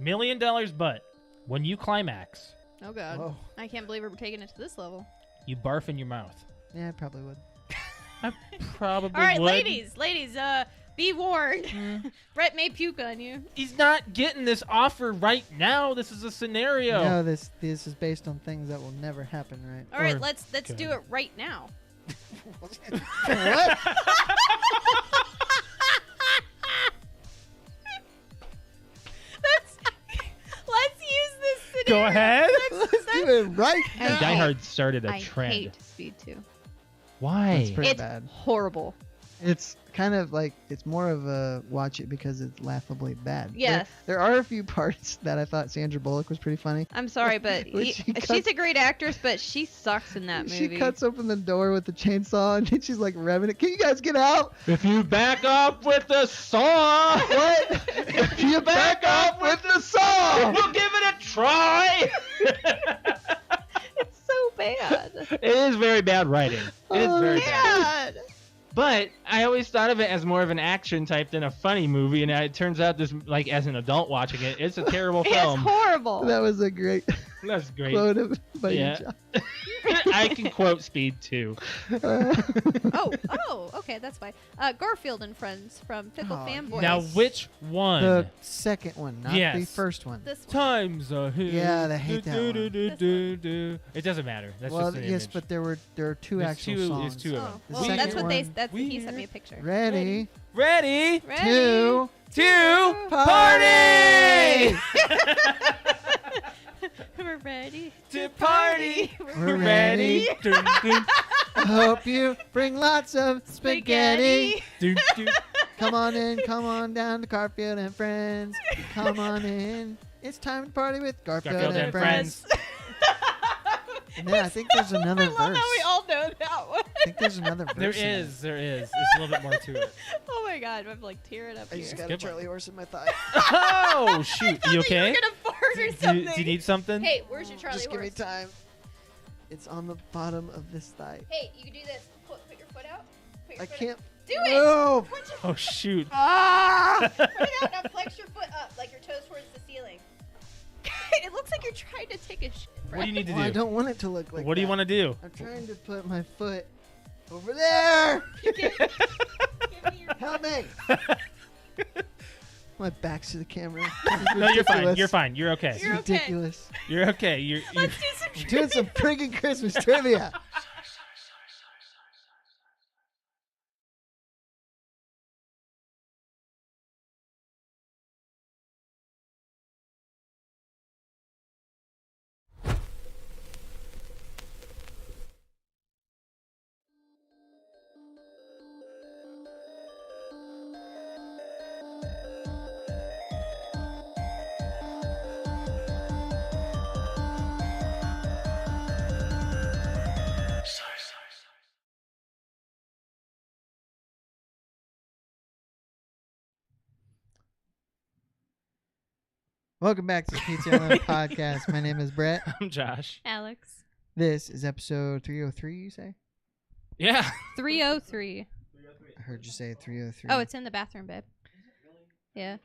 $1 million, but when you climax, Oh, God. Whoa. I can't believe we're taking it to this level. you barf in your mouth. Yeah, I probably would. I probably All right, would. ladies, be warned. Brett may puke on you. He's not getting this offer right now. This is a scenario. No, this is based on things that will never happen, right? All right, Or- let's okay. do it right now. What? Let's use this scenario. Go ahead. Let's do it right I now. Die Hard started a I trend. hate Speed 2. Why? That's pretty It's bad. horrible. It's kind of like, it's more of a watch it because it's laughably bad. Yes. There are a few parts that I thought Sandra Bullock was pretty funny. I'm sorry, but When she cuts- she's a great actress, but she sucks in that movie. She cuts open the door with the chainsaw and she's like revving it. Can you guys get out? If you back up with the saw, What? if you back up with the saw, we'll give it a try. It's so bad. It is very bad writing. It is very bad. Bad. But I always thought of it as more of an action type than a funny movie, and it turns out this, like, as an adult watching it, it's a terrible film. It's horrible. That was a great That's great. quote by Yeah. you, John. I can quote Speed too. Oh, okay, that's fine. Garfield and Friends from Fickle Oh, Fanboys. Now, which one? The second one, not the Yes. first one. This one. Times a hill. Yeah, I hate that one. It doesn't matter. That's Well, just an yes, image. but there are two There's actual two- songs. there's two of them. Oh, The well, second that's what they. one- That's he sent me a picture. Ready? Ready Ready. Two. to Party! We're ready to party. We're ready. Dun, dun, I hope you bring lots of spaghetti. dun, dun. Come on down to Garfield and Friends. Come on in. It's time to party with Garfield, Garfield and Friends. And then I think there's another I love verse. how we all know that one. I think there's another verse. There in it. is. There's a little bit more to it. Oh my God, I'm like tearing up I here. just got a Good one. Charlie horse in my thigh. Oh shoot! You okay? You're gonna fart or Do something. you need something? Hey, where's your Charlie Just give me horse? time. It's on the bottom of this thigh. Hey, you can do this. Put your foot out. Put your I foot can't. Do it. No. Put your Oh shoot! Ah! Put it out. Now flex your foot up, like your toes towards the ceiling. It looks like you're trying to take a shit. What do you need to Well, I do? don't want it to look like What do you that. want to do? I'm trying to put my foot over there. Give me your Help me. My back's to the camera. No, you're fine. You're fine. You're okay. It's You're okay. ridiculous. You're okay. You're Let's do some I'm doing some friggin' Christmas trivia. Welcome back to the PTOUnlimited podcast. My name is Brett. I'm Josh. Alex. This is episode 303, you say? Yeah. 303. I heard you say 303. Oh, it's in the bathroom, babe. Yeah.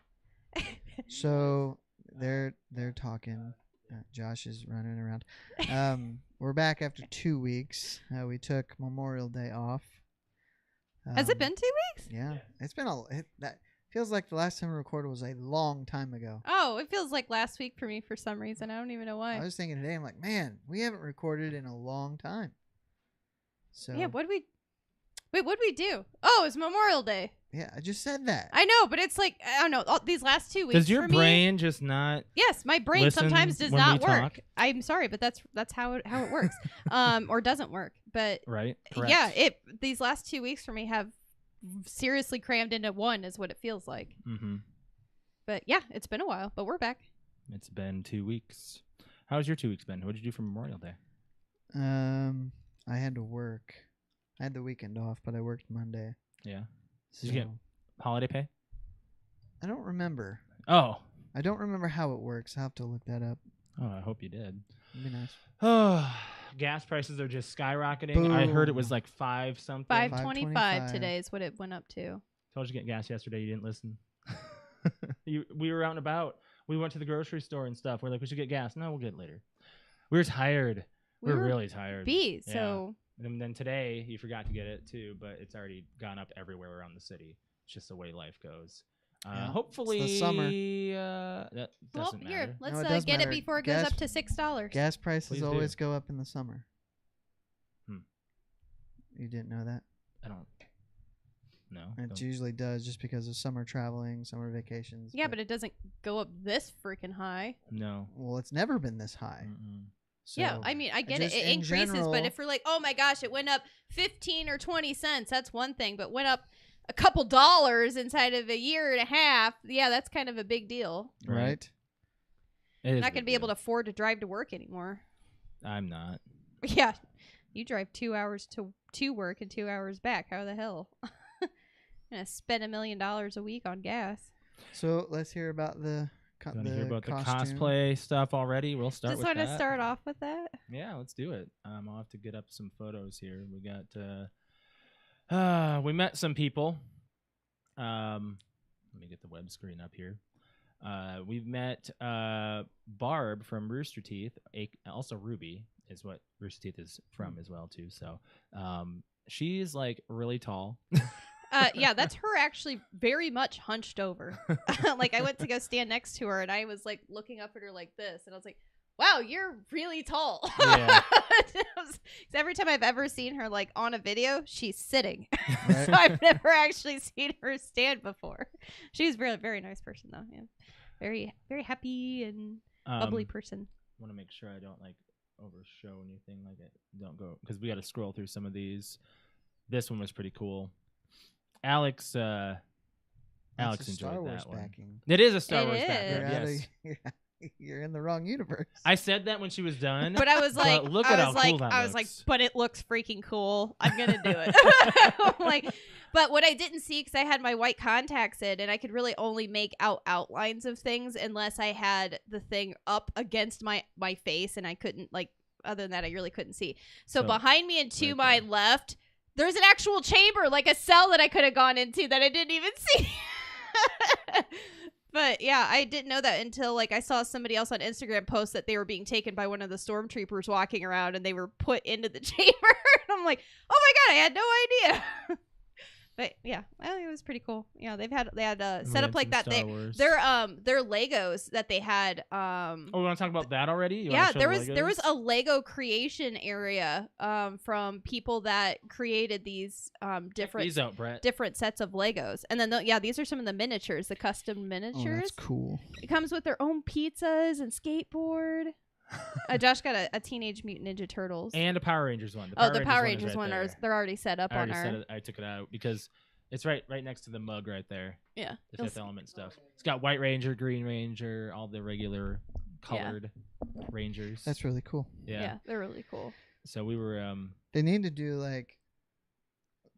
So they're talking. Josh is running around. We're back after 2 weeks. We took Memorial Day off. Has it been 2 weeks? Yeah, it's been that feels like the last time we recorded was a long time ago. Oh, it feels like last week for me for some reason. I don't even know why. I was thinking today, I'm like, man, we haven't recorded in a long time. So Yeah, what'd we do? Oh, it's Memorial Day. yeah, I just said that. I know, but it's like, I don't know, these last 2 weeks Does your for me- brain just not? Yes, my brain listen sometimes does when not we work. talk? I'm sorry, but that's how it works. Or doesn't work. But Right. yeah, these last 2 weeks for me have seriously crammed into one is what it feels like. Mm-hmm. But yeah, it's been a while, but we're back. It's been 2 weeks. How's your 2 weeks been? What did you do for Memorial Day? I had to work. I had the weekend off, but I worked Monday. Yeah. So Did you get holiday pay? I don't remember. Oh. I don't remember how it works. I'll have to look that up. Oh, I hope you did. It'd be nice. Oh, gas prices are just skyrocketing. I heard it was Boom. like 5 something. 525 $5.25 today is what it went up to. Told you to get gas yesterday. You didn't listen. We were out and about. We went to the grocery store and stuff. We're like, we should get gas. No, we'll get it later. We were tired. We were really tired. Beat, Yeah. so. And then today, he forgot to get it too, but it's already gone up everywhere around the city. It's just the way life goes. Yeah, Hopefully, it's the summer. That doesn't Here, matter. let's No, it does get matter. it before it Gas- goes up to $6. Gas prices Please do. always go up in the summer. Hmm. You didn't know that? I don't. No. It don't- usually does just because of summer traveling, summer vacations. Yeah, but it doesn't go up this freaking high. No. well, it's never been this high. Mm-mm. Yeah, So, I mean, I get it. just It in increases, general- but if we're like, oh my gosh, it went up 15 or 20 cents, that's one thing. But went up a couple dollars inside of a year and a half, yeah, that's kind of a big deal. right? It is Not going to be able to afford to drive to work anymore. I'm not. Yeah, you drive 2 hours to work and 2 hours back. How the hell? Gonna spend $1 million a week on gas. So let's hear about the. You want to hear about costume. the cosplay stuff already? We'll start Just with want to that. start off with that. Yeah, let's do it. I'll have to get up some photos here. We got. We met some people. Let me get the web screen up here. We've met Barb from Rooster Teeth. Also Ruby is what Rooster Teeth is from as well too. So she's like really tall. Yeah, that's her actually very much hunched over. Like I went to go stand next to her and I was like looking up at her like this and I was like, wow, you're really tall. Yeah. 'Cause every time I've ever seen her like on a video, she's sitting. Right. So I've never actually seen her stand before. She's really very nice person though. Yeah. Very, very happy and bubbly person. Want to make sure I don't like overshow anything. Like I don't go because we got to scroll through some of these. This one was pretty cool. Alex That's Alex a Star enjoyed Wars that one. backing. It is a Star It Wars is. background. You're, Yes. you're in the wrong universe. I said that when she was done. But I was like, look at how cool that I was like, looks. but it looks freaking cool. I'm gonna do it. I'm like, but what I didn't see because I had my white contacts in, and I could really only make out outlines of things unless I had the thing up against my face, and I couldn't like. Other than that, I really couldn't see. So behind me and to right my there. left, there's an actual chamber, like a cell that I could have gone into that I didn't even see. But yeah, I didn't know that until like I saw somebody else on Instagram post that they were being taken by one of the stormtroopers walking around and they were put into the chamber. And I'm like, oh my god, I had no idea. But yeah, I think it was pretty cool. Yeah, they had set up like that. They're Legos that they had. Oh, we want to talk about that already? You wanna Yeah, show there the was Legos? a Lego creation area from people that created these Check different these out, Brett. different sets of Legos. And then these are some of the miniatures, the custom Oh, miniatures. that's cool. It comes with their own pizzas and skateboard. Josh got a Teenage Mutant Ninja Turtles. And a Power Rangers one. The Power Rangers is right one there. they're already set up I already on our. said it. I took it out because it's right next to the mug right there. Yeah. The You'll Fifth Element stuff. It's got White Ranger, Green Ranger, all the regular colored Rangers. That's really cool. yeah, they're really cool. So we were They need to do like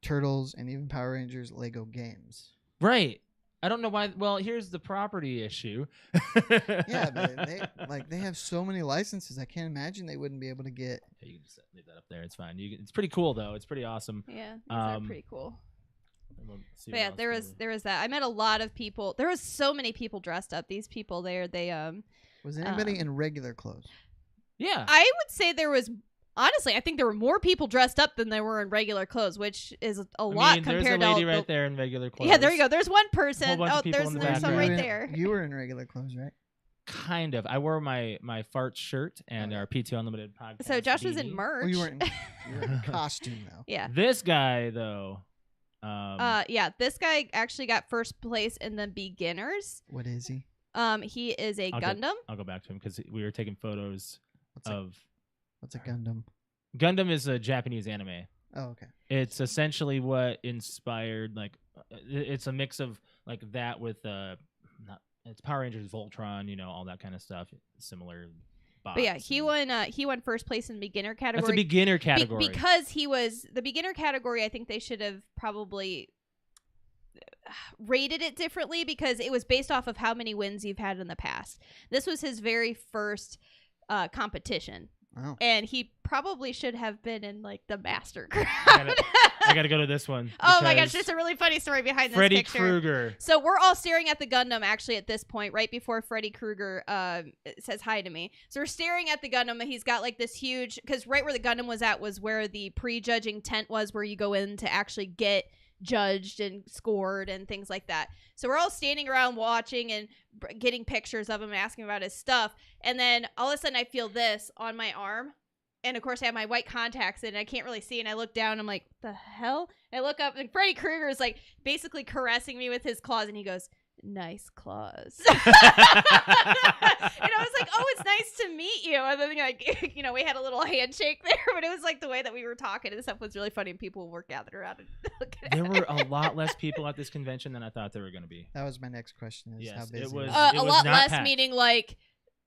Turtles and even Power Rangers Lego games. right. I don't know why. Well, here's the property issue. Yeah, but they have so many licenses. I can't imagine they wouldn't be able to get. Yeah, you can just leave that up there. It's fine. It's pretty cool though. It's pretty awesome. Yeah, these are Um, pretty cool. And we'll see But what yeah, else there was that. I met a lot of people. There was so many people dressed up. These people there, Was anybody in regular clothes? Yeah. I would say there was. Honestly, I think there were more people dressed up than there were in regular clothes, which is a lot compared there's a to lady all right the, there in regular clothes. Yeah, there you go. There's one person. bunch of Oh, people there's in the some background. right You were there. You were in regular clothes, right? Kind of. I wore my fart shirt and our PTOUnlimited podcast. So Josh was in beanie. merch. Well, you were in costume though. Yeah. This guy though. Yeah. This guy actually got first place in the beginners. What is he? He is a I'll Gundam. I'll go back to him because we were taking photos of. What's a Gundam? Gundam is a Japanese anime. Oh, okay. It's essentially what inspired like it's a mix of like that with it's Power Rangers, Voltron, all that kind of stuff. Similar. But yeah, he won first place in beginner category. That's a beginner category. Because he was the beginner category. I think they should have probably rated it differently because it was based off of how many wins you've had in the past. This was his very first competition. Oh. And he probably should have been in like the master crowd. I gotta go to this one. Oh my gosh, because there's a really funny story behind this Freddy picture. Krueger. So we're all staring at the Gundam actually at this point, right before Freddy Krueger says hi to me. So we're staring at the Gundam, and he's got like this huge, because right where the Gundam was at was where the pre-judging tent was, where you go in to actually get judged and scored and things like that. So we're all standing around watching and getting pictures of him and asking about his stuff. And then all of a sudden I feel this on my arm. And of course I have my white contacts in and I can't really see. And I look down, I'm like, the hell? And I look up and Freddy Krueger is like basically caressing me with his claws. And he goes, nice claws. And I was like, oh, it's nice to meet you. And then like, you know, we had a little handshake there, but it was like the way that we were talking and stuff was really funny, and people were gathered around and looking at There were a lot less people at this convention than I thought there were going to be. That was my next question. Is Yes, how it busy was- it it a was lot not less, packed. meaning like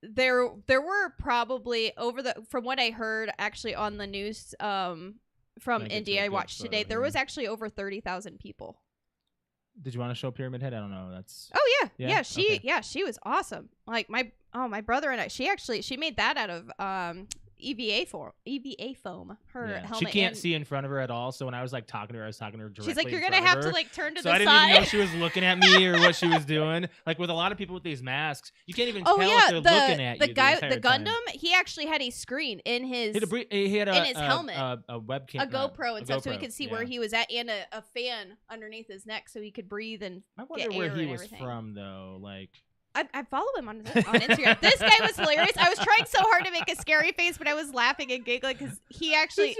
there were probably from what I heard actually on the news from Gonna get to India a I good watched photo today, there here. was actually over 30,000 people. Did you want to show Pyramid Head? I don't know. That's Oh Yeah? yeah, Okay. she was awesome. Like my brother and I, she made that out of EVA foam. Her yeah. helmet. She can't and see in front of her at all. So when I was like talking to her, I was talking to her directly. she's like, you're in gonna front have of to her. like turn to So the I didn't side. even know she was looking at me or what she was doing. Like with a lot of people with these masks, you can't even Oh tell yeah, if they're looking at the you. guy, the the entire time. Gundam, he actually had a screen in his He had in his helmet. a webcam, a GoPro and stuff, so he GoPro, could see yeah. where he was at, and a fan underneath his neck, so he could breathe. And I wonder get where air he and was everything. from, though. Like, I follow him on Instagram. This guy was hilarious. I was trying so hard to make a scary face, but I was laughing and giggling because he actually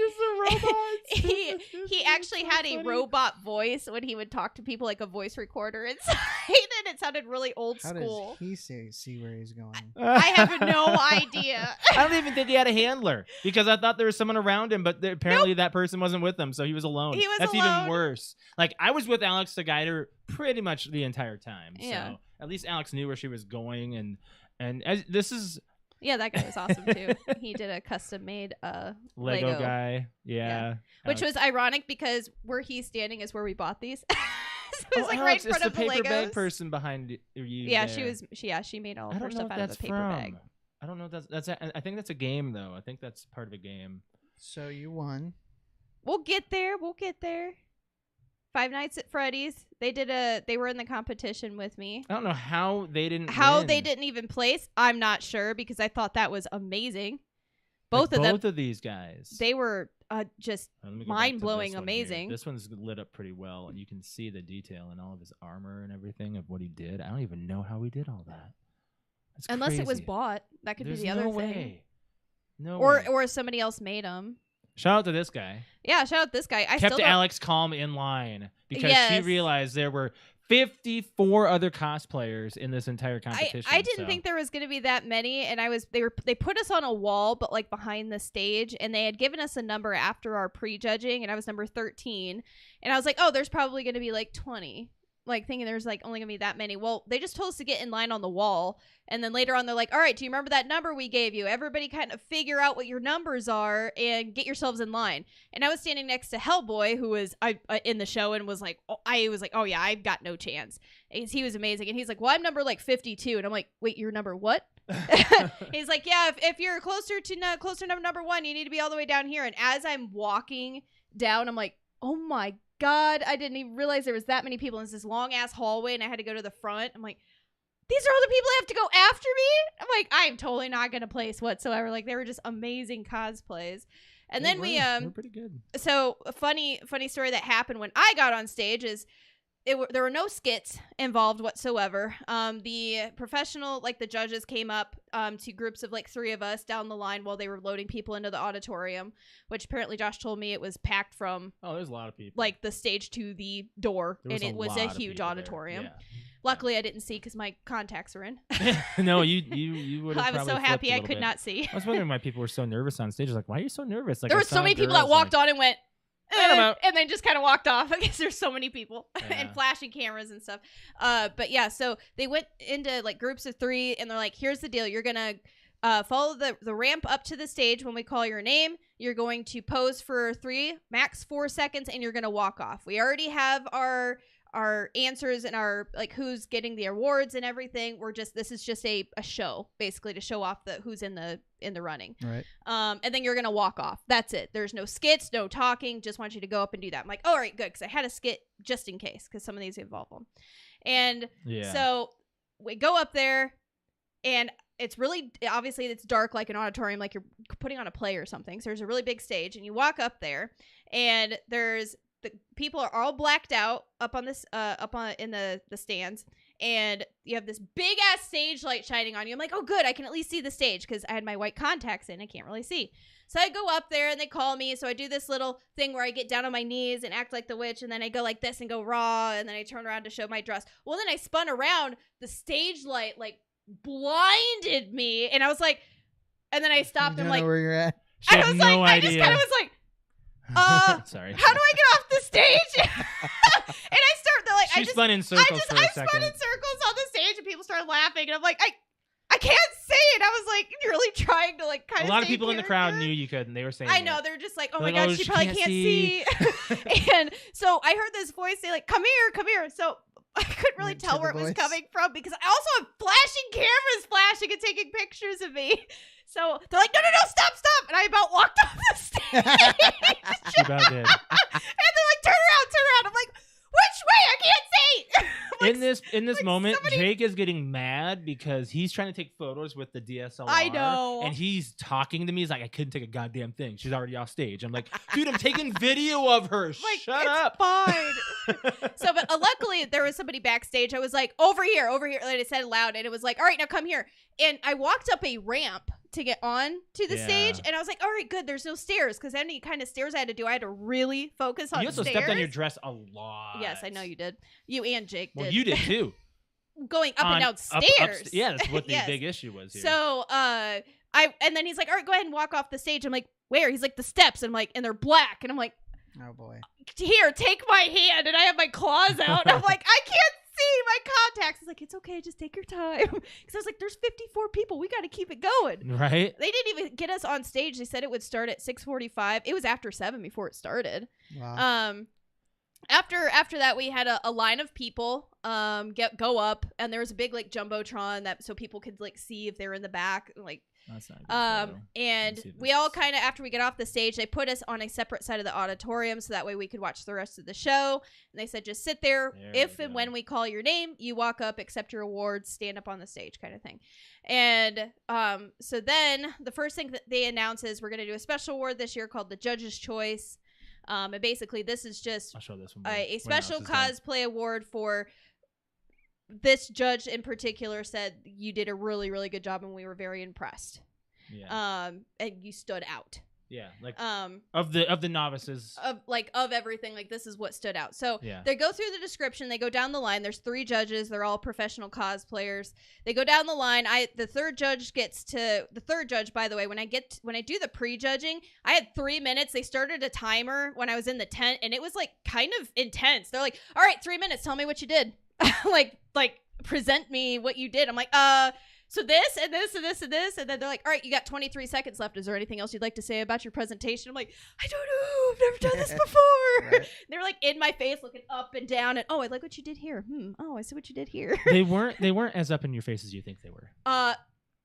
he actually had a robot voice when he would talk to people, like a voice recorder inside, and it sounded really old How school. does he see where he's going? I have no idea. I don't even think he had a handler because I thought there was someone around him, but apparently that person wasn't with him, so he was alone. He was That's alone. even worse. Like I was with Alex the guider pretty much the entire time, Yeah. so at least Alex knew where she was going, and as, this is Yeah, that guy was awesome too. He did a custom made Lego guy, yeah. which Alex- was ironic because where he's standing is where we bought these. So it was Oh, like Alex, right in front it's of the paper bag Legos. person behind you. Yeah, there. she made all I of her don't know stuff if out of that's a paper from. bag. I don't know if that's I think that's a game though. I think that's part of a game. So you won. We'll get there. We'll get there. Five Nights at Freddy's. They were in the competition with me. I don't know how they didn't How win. they didn't even place, I'm not sure, because I thought that was amazing. Both Like, of them, both of these guys. they were just Let me go back to mind-blowing, this one here. amazing. This one's lit up pretty well, and you can see the detail in all of his armor and everything of what he did. I don't even know how he did all that. That's unless it was crazy. bought. That could There's be the other no thing. way. No Or way. or somebody else made them. Shout out to this guy. Yeah, shout out this guy. I Kept still don't, Alex calm in line because she Yes. realized there were 54 other cosplayers in this entire competition. I didn't so- think there was going to be that many, and they put us on a wall, but like behind the stage, and they had given us a number after our pre-judging, and I was number 13, and I was like, oh, there's probably going to be like 20, like thinking there's like only gonna be that many. Well, they just told us to get in line on the wall, and then later on they're like, all right, do you remember that number we gave you? Everybody kind of figure out what your numbers are and get yourselves in line. And I was standing next to Hellboy, who was in the show, and was like, oh yeah, I've got no chance. He was amazing, and he's like, well, I'm number like 52, and I'm like, wait, you're number what? He's like, yeah, if you're closer to number one, you need to be all the way down here. And as I'm walking down, I'm like, oh my God, I didn't even realize there was that many people in this long ass hallway, and I had to go to the front. I'm like, these are all the people that have to go after me? I'm like, I'm totally not gonna place whatsoever. Like, they were just amazing cosplays. And then They're pretty good. so a funny story that happened when I got on stage is there were no skits involved whatsoever. The professional, like the judges, came up to groups of like 3 of us down the line while they were loading people into the auditorium, which apparently Josh told me it was packed from Oh, there's a lot of people. like the stage to the door, There and it was lot a of huge people there. auditorium. Luckily, I didn't see because my contacts were in. Yeah. No, you would. I was so happy I could not see. I was wondering why people were so nervous on stage. Like, why are you so nervous? Like, There I were so saw many people that girls, walked like, on and went, And I'm out. and then just kind of walked off. I guess there's so many people and Yeah. flashing cameras and stuff. But yeah, so they went into like groups of 3, and they're like, here's the deal. You're going to follow the ramp up to the stage when we call your name. You're going to pose for 3, max 4 seconds, and you're going to walk off. We already have our our answers and our like who's getting the awards and everything. This is just a show basically to show off who's in the running. Right. And then you're gonna walk off. That's it. There's no skits, no talking. Just want you to go up and do that. I'm like, all right, good, because I had a skit just in case, because some of these involve them. And so we go up there, and it's really obviously it's dark like an auditorium, like you're putting on a play or something. So there's a really big stage, and you walk up there, and there's the people are all blacked out up on this in the stands, and you have this big ass stage light shining on you. I'm like, oh good, I can at least see the stage, because I had my white contacts in, I can't really see. So I go up there and they call me, so I do this little thing where I get down on my knees and act like the witch, and then I go like this and go raw, and then I turn around to show my dress. Well, then I spun around, the stage light like blinded me, and I was like, and then I stopped. I'm like, where you're at. She I had was no like, I idea. just kind of was like, Sorry. how do I get off the stage? And I start, they're like, She spun in circles for a I second. spun in circles on the stage, and people started laughing, and I'm like, I can't say it. I was like really trying to like kind of. A lot of people in the crowd knew you couldn't. They were saying, I know, they're just like, oh They're my like, god, "Oh, she she probably can't can't see. And so I heard this voice say like, come here. So I couldn't really Went to tell the where it was voice. coming from, because I also have flashing cameras flashing and taking pictures of me. So they're like, no, stop. And I about walked off the stage. She about did. And they're like, turn around. I'm like, which way? I can't see. I'm like, In this moment, somebody- Jake is getting mad because he's trying to take photos with the DSLR. I know. And he's talking to me. He's like, I couldn't take a goddamn thing. She's already off stage. I'm like, dude, I'm taking video of her. like, Shut it's up. fine. So, but luckily there was somebody backstage. I was like, over here. Like I said loud, and it was like, all right, now come here. And I walked up a ramp to get on to the Yeah. stage, and I was like, all right, good, there's no stairs, because any kind of stairs I had to do, I had to really focus on You also stairs. stepped on your dress a lot. Yes, I know you did. You and Jake did. Well, you did too. Going up and down Up- stairs. yeah, that's what the Yes. big issue was here. So, and then he's like, all right, go ahead and walk off the stage. I'm like, where? He's like, the steps. I'm like, and they're black. And I'm like, Oh boy. here, take my hand. And I have my claws out. And I'm like, I can't see my contacts. He's like, it's okay, just take your time. Because I was like, there's 54 people. We got to keep it going. right? They didn't even get us on stage. They said it would start at 6:45. It was after 7 before it started. Wow. After that, we had a line of people go up, and there was a big like jumbotron that so people could like see if they were in the back, like That's not a good photo. and Let me see we all this. kind of, after we get off the stage, they put us on a separate side of the auditorium so that way we could watch the rest of the show. And they said, just sit there. There If we and go. when we call your name, you walk up, accept your awards, stand up on the stage, kind of thing. And so then the first thing that they announce is we're going to do a special award this year called the Judge's Choice. And basically, this is just I'll show this one. a special cosplay award for this judge in particular. Said you did a really, really good job, and we were very impressed. Yeah. And you stood out. Yeah. Like Of of the novices. everything, like this is what stood out. So Yeah. they go through the description, they go down the line. There's 3 judges, they're all professional cosplayers. They go down the line. The third judge, by the way, when I do the pre-judging, I had 3 minutes. They started a timer when I was in the tent, and it was like kind of intense. They're like, all right, 3 minutes, tell me what you did. like present me what you did. I'm like, so this and this and this and this, and then they're like, all right, you got 23 seconds left. Is there anything else you'd like to say about your presentation? I'm like, I don't know, I've never done this before. Right. They were like in my face, looking up and down, and oh, I like what you did here. Oh, I see what you did here. They weren't as up in your face as you think they were.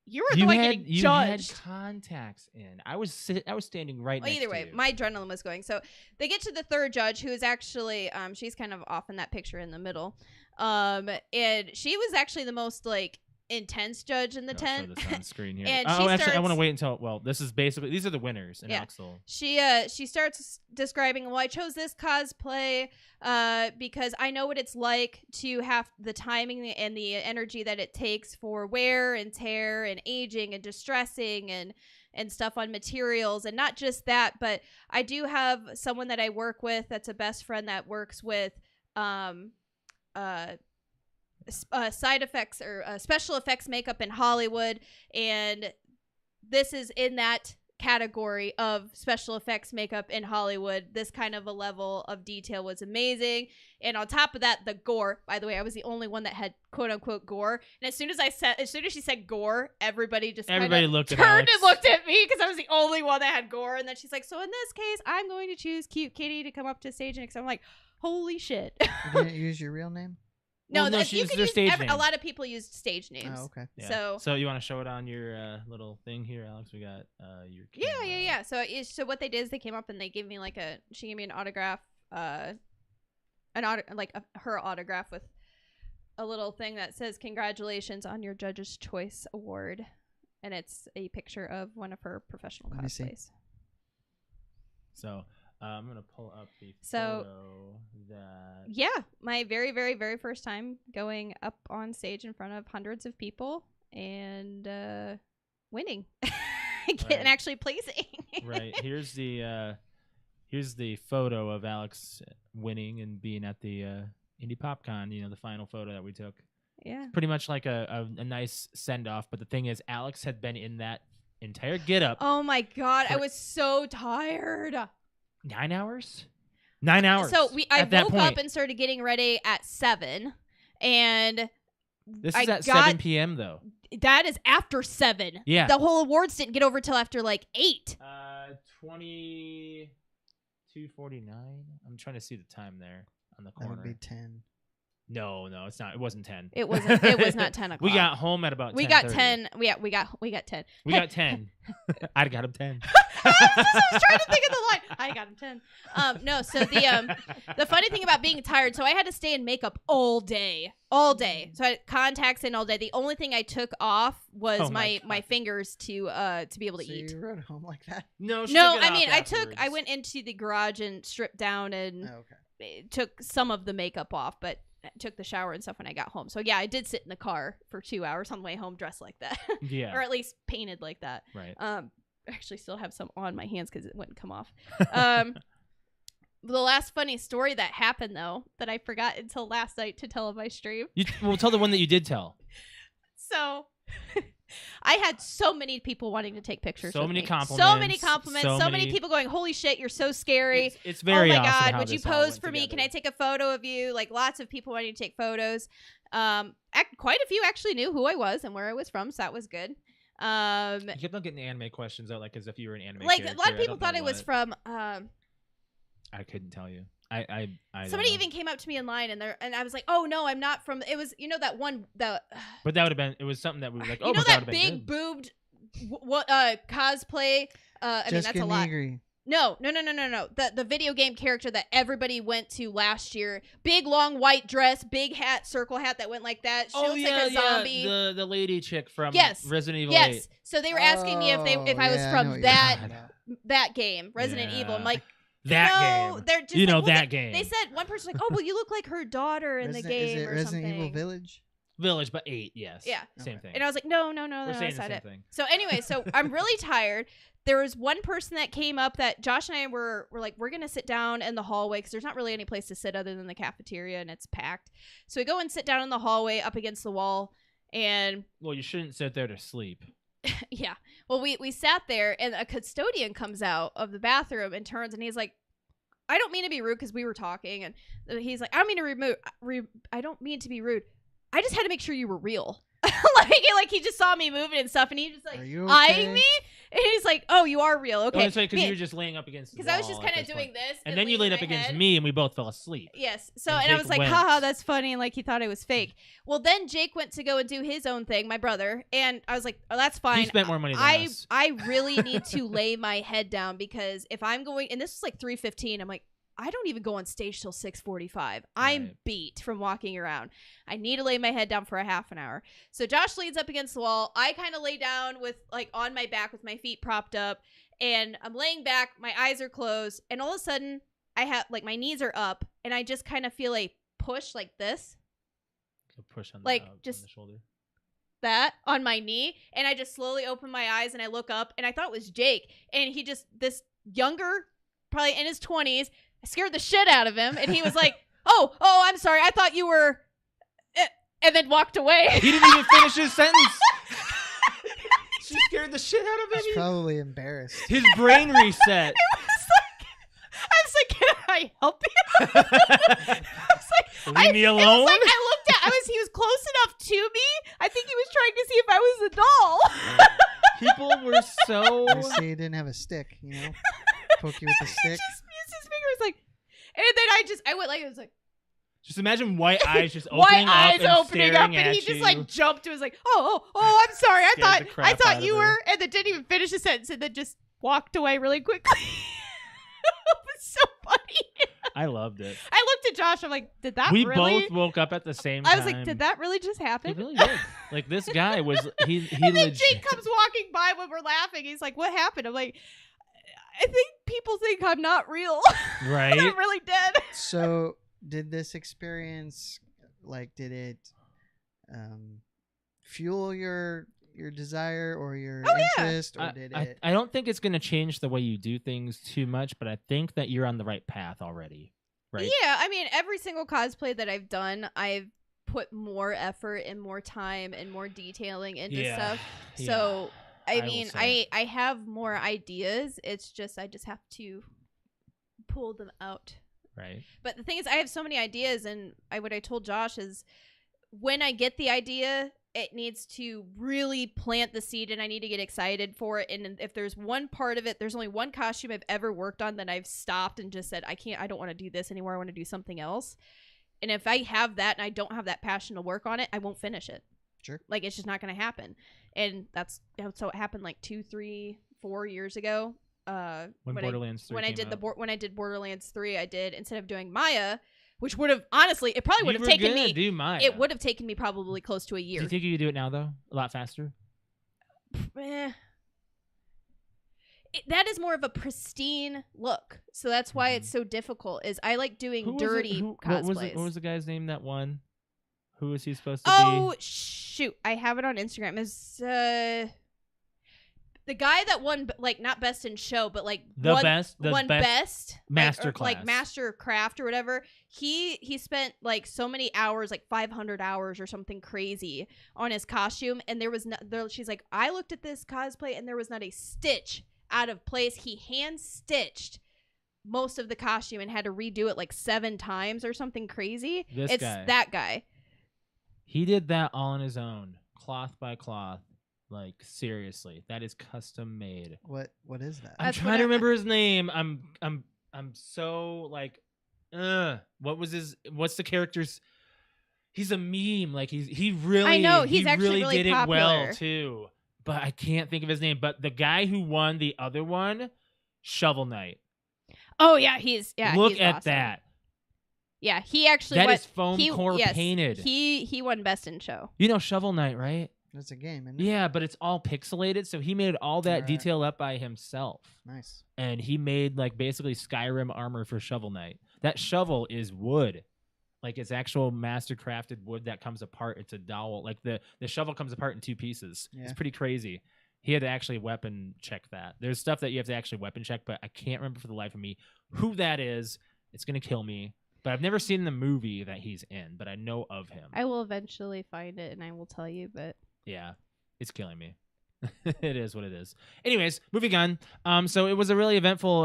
You were the one getting you judged. had contacts in. I was standing right Well, next either to way, you. my adrenaline was going. So they get to the third judge, who is actually, she's kind of off in that picture in the middle. And she was actually the most like intense judge in the I'll tent. show this on screen here. And oh, she actually, I starts- want to wait until. Well, this is basically these are the winners in Yeah. Oxel. She starts describing, well, I chose this cosplay because I know what it's like to have the timing and the energy that it takes for wear and tear and aging and distressing and stuff on materials. And not just that, but I do have someone that I work with that's a best friend that works with side effects or special effects makeup in Hollywood, and this is in that category of special effects makeup in Hollywood. This kind of a level of detail was amazing. And on top of that, the gore. By the way, I was the only one that had quote unquote gore. And as soon as she said gore, everybody just Everybody kinda looked at turned Alex. and looked at me because I was the only one that had gore. And then she's like, so in this case, I'm going to choose Cute Kitty to come up to stage next. I'm like, Holy shit. You didn't use your real name? No, Well, no, that, she you used can her use stage name. a lot of people used stage names. Oh, okay. Yeah. So you want to show it on your little thing here, Alex? We got your camera. yeah. So what they did is they came up and they gave me she gave me an autograph, her autograph with a little thing that says congratulations on your Judge's Choice Award, and it's a picture of one of her professional Let me see. cosplays. So I'm gonna pull up the So- photo that. Yeah, my very, very, very first time going up on stage in front of hundreds of people and winning and Right. actually placing. Right, here's the photo of Alex winning and being at the Indie PopCon. The final photo that we took. Yeah. Pretty much like a nice send off. But the thing is, Alex had been in that entire get up Oh my god, I For- was so tired. 9 hours. 9 hours. So I at that woke point. up and started getting ready at 7, and This I is at got- 7 p.m. though. that is after 7. Yeah. The whole awards didn't get over till after 8. 22:49. I'm trying to see the time there on the That corner. would be 10. No, it's not. It wasn't 10. It wasn't. It was not 10 o'clock. We got home at about. We got 10:30. 10. We got 10. We got 10. I got him 10. I was trying to think of the line. I got him 10. No, so the funny thing about being tired, so I had to stay in makeup all day. So I had contacts in all day. The only thing I took off was Oh my my God. fingers to be able to So eat. you rode home like that? No, she No, took it I off mean afterwards. I went into the garage and stripped down and Oh, okay. took some of the makeup off, but took the shower and stuff when I got home. So yeah, I did sit in the car for 2 hours on the way home dressed like that. Yeah. Or at least painted like that. Right. I actually still have some on my hands because it wouldn't come off. The last funny story that happened though that I forgot until last night to tell on my stream. Well, tell the one that you did tell. So I had so many people wanting to take pictures. So with many me. compliments, So many compliments. so So many many- people going, "Holy shit, you're so scary." It's very oh my awesome god, how would you this all pose went for me? Can together. I take a photo of you? Lots of people wanting to take photos. Quite a few actually knew who I was and where I was from, so that was good. You kept on getting the anime questions out, as if you were an anime. A lot character. of people don't thought know it was what. from. I couldn't tell you. I Somebody don't know. even came up to me in line and I was like, "Oh no, I'm not from." It was that one But that would have been. It was something that we were like. Oh, you know but that that would have been big good. boobed cosplay. I mean that's a lot. Negri. No. The video game character that everybody went to last year. Big long white dress, big hat, circle hat that went like that. She Oh looks yeah, like a zombie. yeah. The lady chick from Yes. Resident Evil Yes. 8. So they were asking me if I was yeah, I know from what you're that talking about. that game, Resident Evil. I'm Yeah. like, That no, game. they're just You know like, well, that game. They said one person's like, "Oh, well, you look like her daughter in the game Is it or Resident something." Evil Village? Village, but 8. Yes. Yeah. Same Okay. thing. And I was like, no, We're that's saying the not same it. thing. So anyway, so I'm really tired. There was one person that came up that Josh and I were like, we're gonna sit down in the hallway because there's not really any place to sit other than the cafeteria and it's packed. So we go and sit down in the hallway up against the wall, and Well, you shouldn't sit there to sleep. yeah. Well, we sat there, and a custodian comes out of the bathroom and turns, and he's like, I don't mean to be rude because we were talking, and he's like, I don't mean to be rude. I just had to make sure you were real. like he just saw me moving and stuff, and he just like Are you eyeing okay? me, and he's like, "Oh, you are real, Oh, okay?" that's right, because you were just laying up against. Because I was just kind of doing this, And then you leaning laid up my against head. me, and we both fell asleep. Yes. So, And and I Jake was like, went. haha, that's funny. And like, he thought I was fake. Well, then Jake went to go and do his own thing, my brother. And I was like, oh, that's fine. He spent more money than I us. I really need to lay my head down because if I'm going, and this was like 3:15, I'm like, I don't even go on stage till 6:45. I'm Right. beat from walking around. I need to lay my head down for a half an hour. So Josh leans up against the wall. I kind of lay down with like on my back with my feet propped up, and I'm laying back. My eyes are closed, and all of a sudden I have like my knees are up, and I just kind of feel a push like this, So push on the, like, on just- the shoulder. that on my knee, and I just slowly open my eyes and I look up, and I thought it was Jake, and he just this younger, probably in his 20s. I scared the shit out of him, and he was like, "Oh, I'm sorry. I thought you were," and then walked away. He didn't even finish his sentence. She scared the shit out of He's him. probably embarrassed. His brain reset. I was like, "Can I help you?" I was like, Leave me It was alone. like I looked at. He was close enough to me. I think he was trying to see if I was a doll. People were so. You see, he didn't have a stick, Poke you with a He stick. just used his fingers like, I went like, it was like, Just imagine white eyes just white opening eyes up and opening up, staring and at he just you. like jumped and was like, oh, I'm sorry. Scared the I crap out thought of you her. were, and then didn't even finish the sentence, and then just walked away really quickly. It was so funny. I loved it. I looked at Josh. I'm like, did that We really? both woke up at the same time. I was like, did that really just happen? It really did. Like this guy was he And then legit. Jake comes walking by when we're laughing. He's like, what happened? I'm like, I think people think I'm not real. Right? I'm really dead. So, did this experience, did it fuel your desire or your interest, or did it? I don't think it's going to change the way you do things too much, but I think that you're on the right path already. Right? Yeah, I mean, every single cosplay that I've done, I've put more effort and more time and more detailing into stuff. So, I mean, I have more ideas. It's just I just have to pull them out. Right. But the thing is, I have so many ideas, and what I told Josh is, when I get the idea, it needs to really plant the seed, and I need to get excited for it. And if there's one part of it, there's only one costume I've ever worked on that I've stopped and just said, I don't want to do this anymore. I want to do something else. And if I have that and I don't have that passion to work on it, I won't finish it. Sure. Like, it's just not going to happen. And so it happened like 2, 3, 4 years ago. When Borderlands 3 when I came did out. when I did Borderlands 3, I did, instead of doing Maya, which would have honestly, it probably would have taken me. Do Maya. It would have taken me probably close to a year. Do you think you could do it now though? A lot faster. That is more of a pristine look, so that's why it's so difficult. Is I like doing dirty cosplays. What was the guy's name that won? Who was he supposed to be? Oh shoot, I have it on Instagram. Is the guy that won, like, not best in show, but like the won best master like, class, like master craft or whatever. He spent like so many hours, like 500 hours or something crazy on his costume, and there was she's like, I looked at this cosplay and there was not a stitch out of place. He hand stitched most of the costume and had to redo it like 7 times or something crazy. That guy. He did that all on his own, cloth by cloth. Like, seriously, that is custom made. What is that? I'm trying to remember his name. I'm so like, what's the character's? He's a meme. Like he really. I know he's actually really did popular. it well too, but I can't think of his name. But the guy who won the other one, Shovel Knight. Oh yeah, Look he's at awesome. that. Yeah, he actually. That is foam core painted. He won best in show. You know Shovel Knight, right? That's a game, isn't it? Yeah, but it's all pixelated, so he made all that Right. detail up by himself. Nice. And he made like basically Skyrim armor for Shovel Knight. That shovel is wood. Like it's actual master crafted wood that comes apart. It's a dowel. Like the shovel comes apart in 2 pieces. Yeah. It's pretty crazy. He had to actually weapon check that. There's stuff that you have to actually weapon check, but I can't remember for the life of me who that is. It's gonna kill me. But I've never seen the movie that he's in, but I know of him. I will eventually find it and I will tell you, but Yeah, it's killing me. It is what it is. Anyways, moving on. So it was a really eventful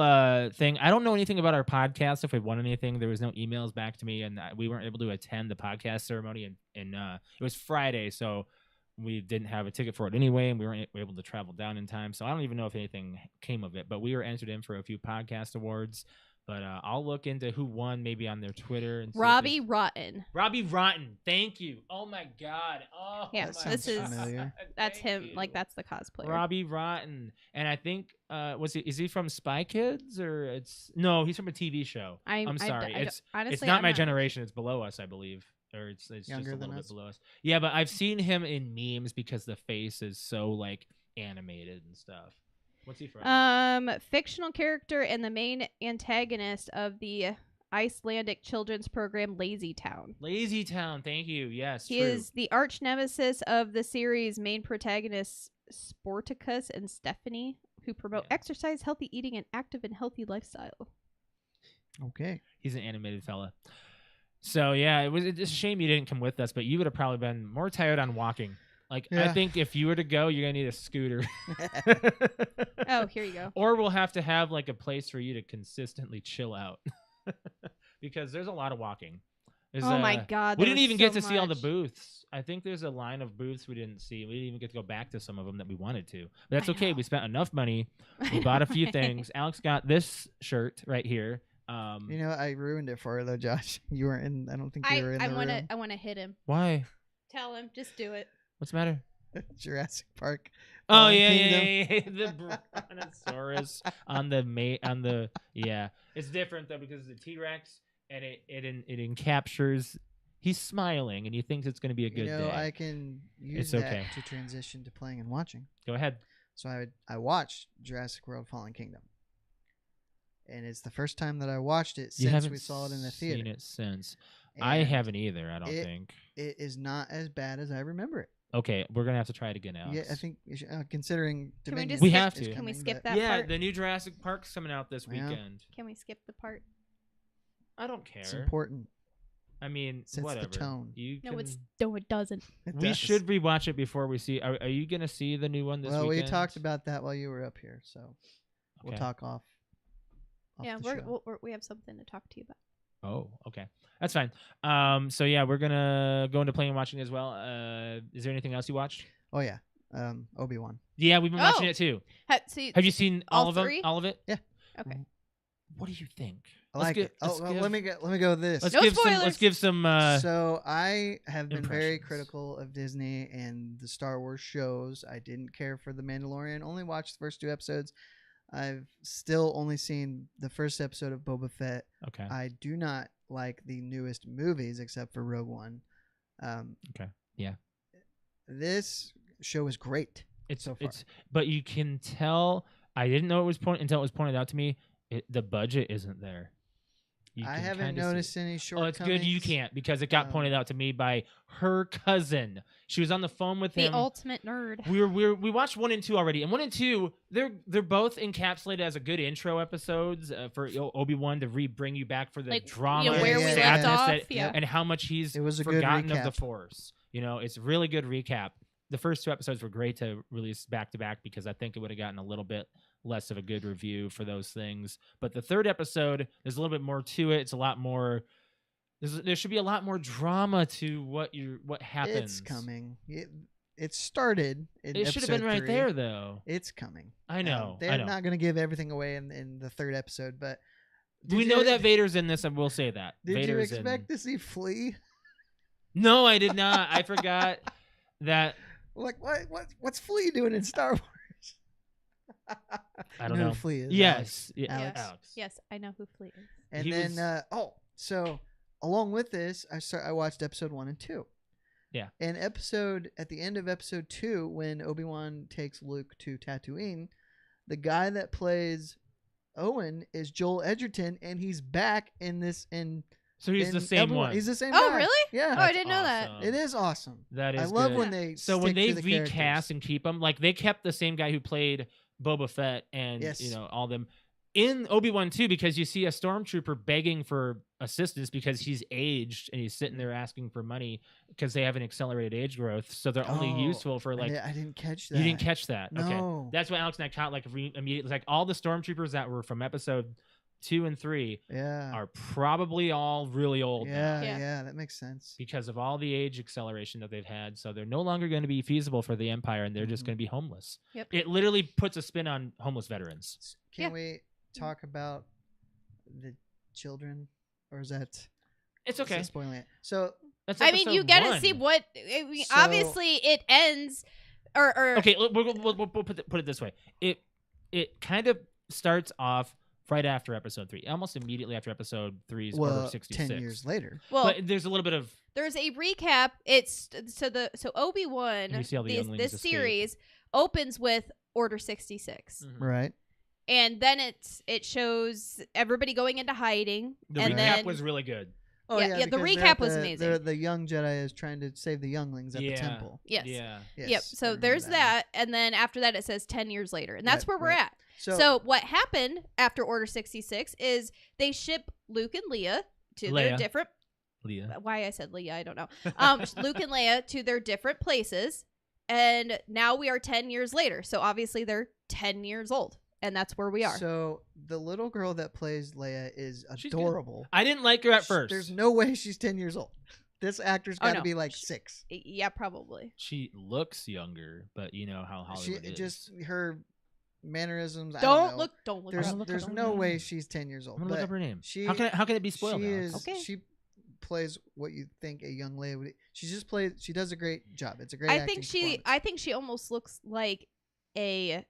thing. I don't know anything about our podcast. If we won anything, there was no emails back to me, and we weren't able to attend the podcast ceremony. And it was Friday, so we didn't have a ticket for it anyway, and we weren't able to travel down in time. So I don't even know if anything came of it. But we were entered in for a few podcast awards. But I'll look into who won, maybe on their Twitter. And Robbie Rotten. Robbie Rotten. Thank you. Oh my God. Oh, Yeah, That my this is sounds familiar. God. that's Thank him. you. Like that's the cosplayer. Robbie Rotten. And I think is he from Spy Kids or he's from a TV show. I'm sorry. Honestly, it's not I'm my generation. It's below us, I believe. Or it's just a Younger little than bit us? below us. Yeah, but I've seen him in memes because the face is so like animated and stuff. What's he from? Fictional character and the main antagonist of the Icelandic children's program Lazy Town. Lazy Town, thank you. Yes, He true. is the arch nemesis of the series' main protagonists Sporticus and Stephanie, who promote exercise, healthy eating, and active and healthy lifestyle. Okay. He's an animated fella. So yeah, it's a shame you didn't come with us, but you would have probably been more tired on walking. Like I Yeah. think if you were to go, you're gonna need a scooter. Oh, here you go. Or we'll have to have like a place for you to consistently chill out. Because there's a lot of walking. Oh my God. We there didn't was even get so to see all the much. booths. I think there's a line of booths we didn't see. We didn't even get to go back to some of them that we wanted to. But that's I okay. know. We spent enough money. We bought a few things. Alex got this shirt right here You know, I ruined it for her though, Josh. You were in. I don't think you were in the room. I wanna hit him. Why? Tell him, just do it. What's the matter? Jurassic Park. Oh Fallen yeah, Kingdom. the Brontosaurus on the yeah. It's different though because the T-Rex and it encaptures. He's smiling and he thinks it's going to be a good day. I can use It's that okay. to transition to playing and watching. Go ahead. So I watched Jurassic World: Fallen Kingdom, and it's the first time that I watched it You since haven't we saw it in the theater. seen it since. I And haven't either. I don't think. It is not as bad as I remember it. Okay, we're gonna have to try it again, Alex. Yeah, I think considering Can we Dominion just We skip- have is to. Can we coming, skip but- that yeah, part? the new Jurassic Park's coming out this Yeah. weekend. Can we skip the part? I don't care. It's important. I mean, Sets the whatever. tone. You No, can- it doesn't. It We does. should rewatch it before we see. Are you gonna see the new one this Well, weekend? we talked about that while you were up here, so we'll Okay. talk off Yeah, the show. we have something to talk to you about. Oh, okay, that's fine. So yeah, we're gonna go into playing and watching as well. Is there anything else you watched? Oh yeah, Obi-Wan. Yeah, we've been watching Oh. it too. So Have you seen all all of them? three? All of it? Okay. What do you think? I Let's like get- it. Oh, let's well, give- let me go with this. Let's No give some. Let's spoilers. give some. So I have been very impressions. critical of Disney and the Star Wars shows. I didn't care for The Mandalorian. Only watched the first 2 episodes. I've still only seen the first episode of Boba Fett. Okay. I do not like the newest movies except for Rogue One. Okay. Yeah. This show is great. It's so far. but you can tell. I didn't know it was until it was pointed out to me. The budget isn't there. You I can haven't kinda see noticed it. any Oh, shortcomings. it's good you can't because it got Um, pointed out to me by her cousin. She was on the phone with The him. ultimate nerd. We watched 1 and 2 already, and 1 and 2 they're both encapsulated as a good intro episodes for Obi-Wan to bring you back for the Like, drama yeah, and where we left sadness off, that- yeah. and how much he's It was a good forgotten of the recap. Force. It's a really good recap. The first 2 episodes were great to release back to back because I think it would have gotten a little bit less of a good review for those things. But the 3rd episode, there's a little bit more to it. It's a lot more. There should be a lot more drama to what happens. It's coming. It started. In It should have been episode right 3. there, though. It's coming. I know. They're I know. not going to give everything away in the 3rd episode, but We know that Vader's in this, and we'll say that. Did Vader's you expect to see Flea? No, I did not. I forgot that. Like what's Flea doing in Star Wars? I You don't who know. Flea is. Yes. Yeah, Alex. Alex. Yes, I know who Flea is. And He then was- so along with this, I watched episode 1 and 2. Yeah. And at the end of episode 2, when Obi-Wan takes Luke to Tatooine, the guy that plays Owen is Joel Edgerton, and he's back in this So he's the same one. He's the same Oh, guy. really? Yeah. Oh, I didn't know that. awesome. It is awesome. That is I love good. when they So when stick they to the recast characters. and keep them, like they kept the same guy who played Boba Fett and Yes. all them in Obi-Wan too, because you see a stormtrooper begging for assistance because he's aged and he's sitting there asking for money because they have an accelerated age growth, so they're only Oh, useful for like. I didn't catch that. You didn't catch that. No. Okay, that's what Alex and I caught like immediately. Like all the stormtroopers that were from episode 2 and 3 Yeah. are probably all really old now Yeah, Yeah. that makes sense. because of all the age acceleration that they've had. So they're no longer going to be feasible for the Empire, and they're just Mhm. going to be homeless. Yep. It literally puts a spin on homeless veterans. Can Yeah. we talk about the children, or is that It's is okay. that spoiling it? So That's I mean, you episode got to 1. see what. I mean, So- obviously, it ends. Or Okay, we'll put it this way. It kind of starts off right after episode 3, almost immediately after episode 3's Order well, 66. 10 years later. well, But there's a little bit of there's a recap. It's so Obi-Wan. And we see all the younglings This escape. series opens with Order 66. Mhm. Right. And then it shows everybody going into hiding. The and recap then was really good. Oh Yeah, yeah, yeah, the because they're recap at was the- amazing. The young Jedi is trying to save the younglings at Yeah. the temple. yes. Yeah. Yes, Yep. I So remember there's now. that, and then after that it says 10 years later, and that's Right, where we're right. at. So what happened after Order 66 is they ship Luke and Leia to their Leia. different. Leah. Why I said Leia, I don't know. Luke and Leia to their different places, and now we are 10 years later. So obviously they're 10 years old, and that's where we are. So the little girl that plays Leia is She's good. adorable. I didn't like her at first. There's no way she's 10 years old. This actor's got to no. be like 6. Yeah, probably. She looks younger, but you know how She Hollywood is. just her mannerisms. I don't know. Don't look. There's her up. there's no way she's 10 years old. I'm gonna look but up her name. she- how can it be spoiled? She Alex? is. Okay. She plays what you think a young lady would. She just plays. She does a great job. It's a great. I acting think she. performance. I think she almost looks like a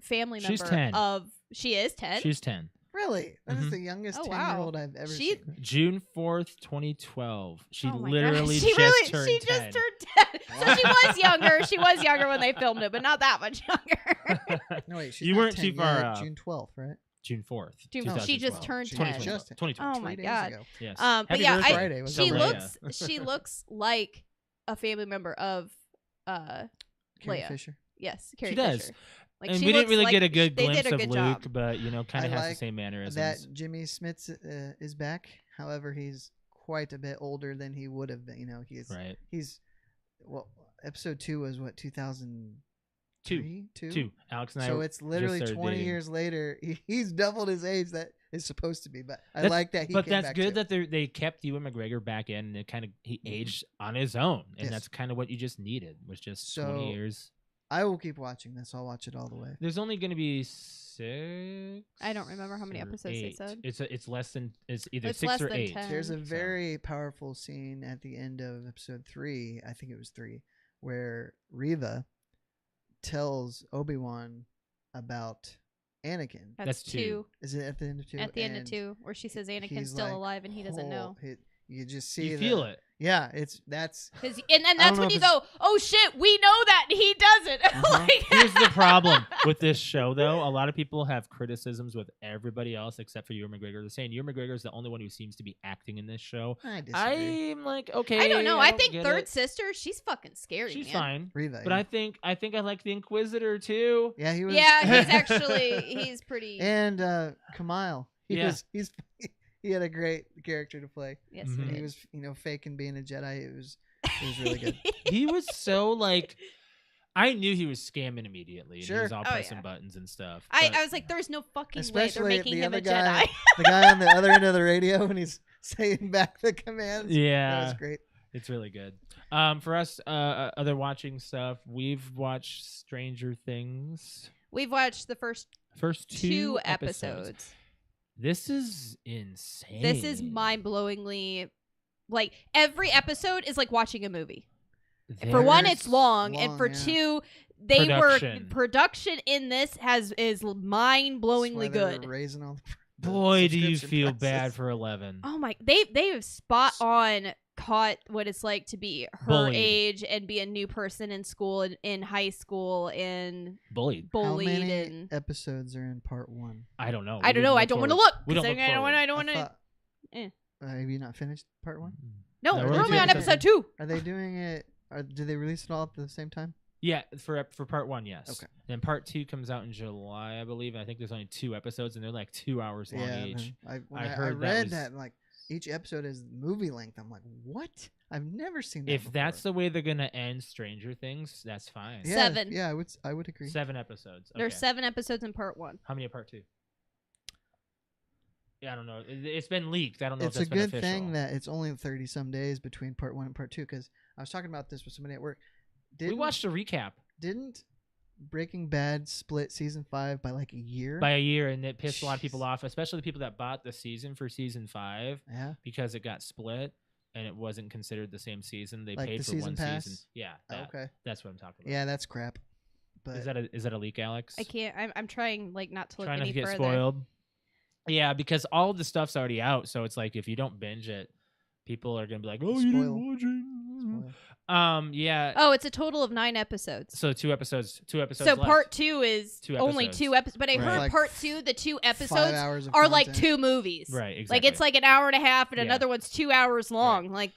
family member She's 10. of. She is 10. She's 10. Really, that is Mhm. the youngest Oh, 10-year-old I've ever She- seen. June 4th, 2012. She Oh my God. literally She just turned She 10. just turned 10. So she was younger. She was younger when they filmed it, but not that much younger. No wait, she's You not weren't 10 too far yet. off. June 12th, right? June 4th. She just 2012. turned She 10. just 2012. 2012. Oh my 3 days God. ago. Yes. But Happy yeah, birthday. Friday was she Leia. looks like a family member of Carrie Leia. Fisher. Yes, Carrie does. Fisher. Like And she we didn't looks really like get a good they glimpse did a of good Luke, job. but kind I of has like the same mannerisms. That Jimmy Smits is back. However, he's quite a bit older than he would have been. Right. He's well. Episode 2 was what 2003. Two. Alex and I. So it's literally started 20 dating. years later. He's doubled his age that is supposed to be. But I That's- like that he. But came that's back good too. that they kept Ewan McGregor back in, and he aged on his own, and Yes. that's kind of what you just needed was just So- 20 years. I will keep watching this. I'll watch it all the way. There's only going to be 6. I don't remember how many or episodes they 8. said. It's less than it's either It's 6 less or than 8. 10. There's a So- very powerful scene at the end of episode 3. I think it was 3, where Reva tells Obi-Wan about Anakin. That's 2. Is it at the end of 2? At the end of And 2, where she says Anakin's he's still like, alive and he doesn't know. You just see You feel it. Yeah, that's And then I that's don't when know you if go, oh shit, we know that and he doesn't. Uh-huh. Like- Here's the problem with this show, though. A lot of people have criticisms with everybody else except for Ewan McGregor. They're saying Ewan McGregor is the only one who seems to be acting in this show. I disagree. I'm like, okay. I don't know. I don't think get third it. sister, she's fucking scary. She's man. fine, Reva. but I think I like the Inquisitor too. yeah, he was. Yeah, he's pretty. and Kamil. Yeah. He had a great character to play. Yes, Mhm. he And did. he was faking being a Jedi. It was really good. He was so like, I knew he was scamming immediately. And Sure. he was all Oh, pressing yeah. buttons and stuff. I but- was like, there's no fucking way Especially they're making the him a other guy, Jedi. the guy on the other end of the radio, and he's saying back the commands. That yeah, was great. it's really good. For us, other watching stuff, we've watched Stranger Things. We've watched the first First 2 episodes. This is insane. This is mind-blowingly, like every episode is like watching a movie. For one, it's long, and for yeah. 2, they Production. production in this is mind-blowingly That's why they good. were raising all the Boy, do you subscription feel prices. bad for 11. Oh my! They have spot on caught what it's like to be her Bullied. age and be a new person in school and in high school and Bullied. bullied How many and episodes are in part 1? I don't know. I don't know. I don't want to look. We don't 'cause look I don't want. forward. I don't want to. thought- Eh. Have you not finished part 1? No, No, we're we're only doing on it. episode 2. Are they doing it? Do they release it all at the same time? Yeah, for part 1, yes. Okay. Then part 2 comes out in July, I believe. And I think there's only 2 episodes, and they're like 2 hours long Yeah. each. When I I heard that read was- that like each episode is movie length. I'm like, what? I've never seen that. If that's before. the way they're gonna end Stranger Things, that's fine. yeah, 7. Yeah, I would agree. 7 episodes. There's Okay. 7 episodes in part 1. How many of part 2? Yeah, I don't know. It's been leaked. I don't know It's if a that's been good official. thing that it's only 30 some days between part 1 and part 2 because I was talking about this with somebody at work. We watched a recap Didn't Breaking Bad split season 5 by like a year? by a year, and it pissed a lot of people Jeez. off, especially the people that bought the season for season 5 Yeah. because it got split and it wasn't considered the same season. They Like paid the for season one pass? season. Yeah, Oh, that, okay. that's what I'm talking about. Yeah, that's crap. But Is that a leak, Alex? I can't. I'm trying like not to look Trying not any to get further. spoiled. Yeah, because all of the stuff's already out, so it's like if you don't binge it, people are gonna be like, "Oh, you Spoil. didn't watch it." Spoil. Yeah. Oh, it's a total of 9 episodes. So 2 episodes. So left. part 2 is 2 only episodes. 2 episodes. But I Right. heard Like part 2, the 2 5 episodes hours of are like content. 2 movies. Right. Exactly. Like it's like an hour and a half, and Yeah. another one's 2 hours long. Like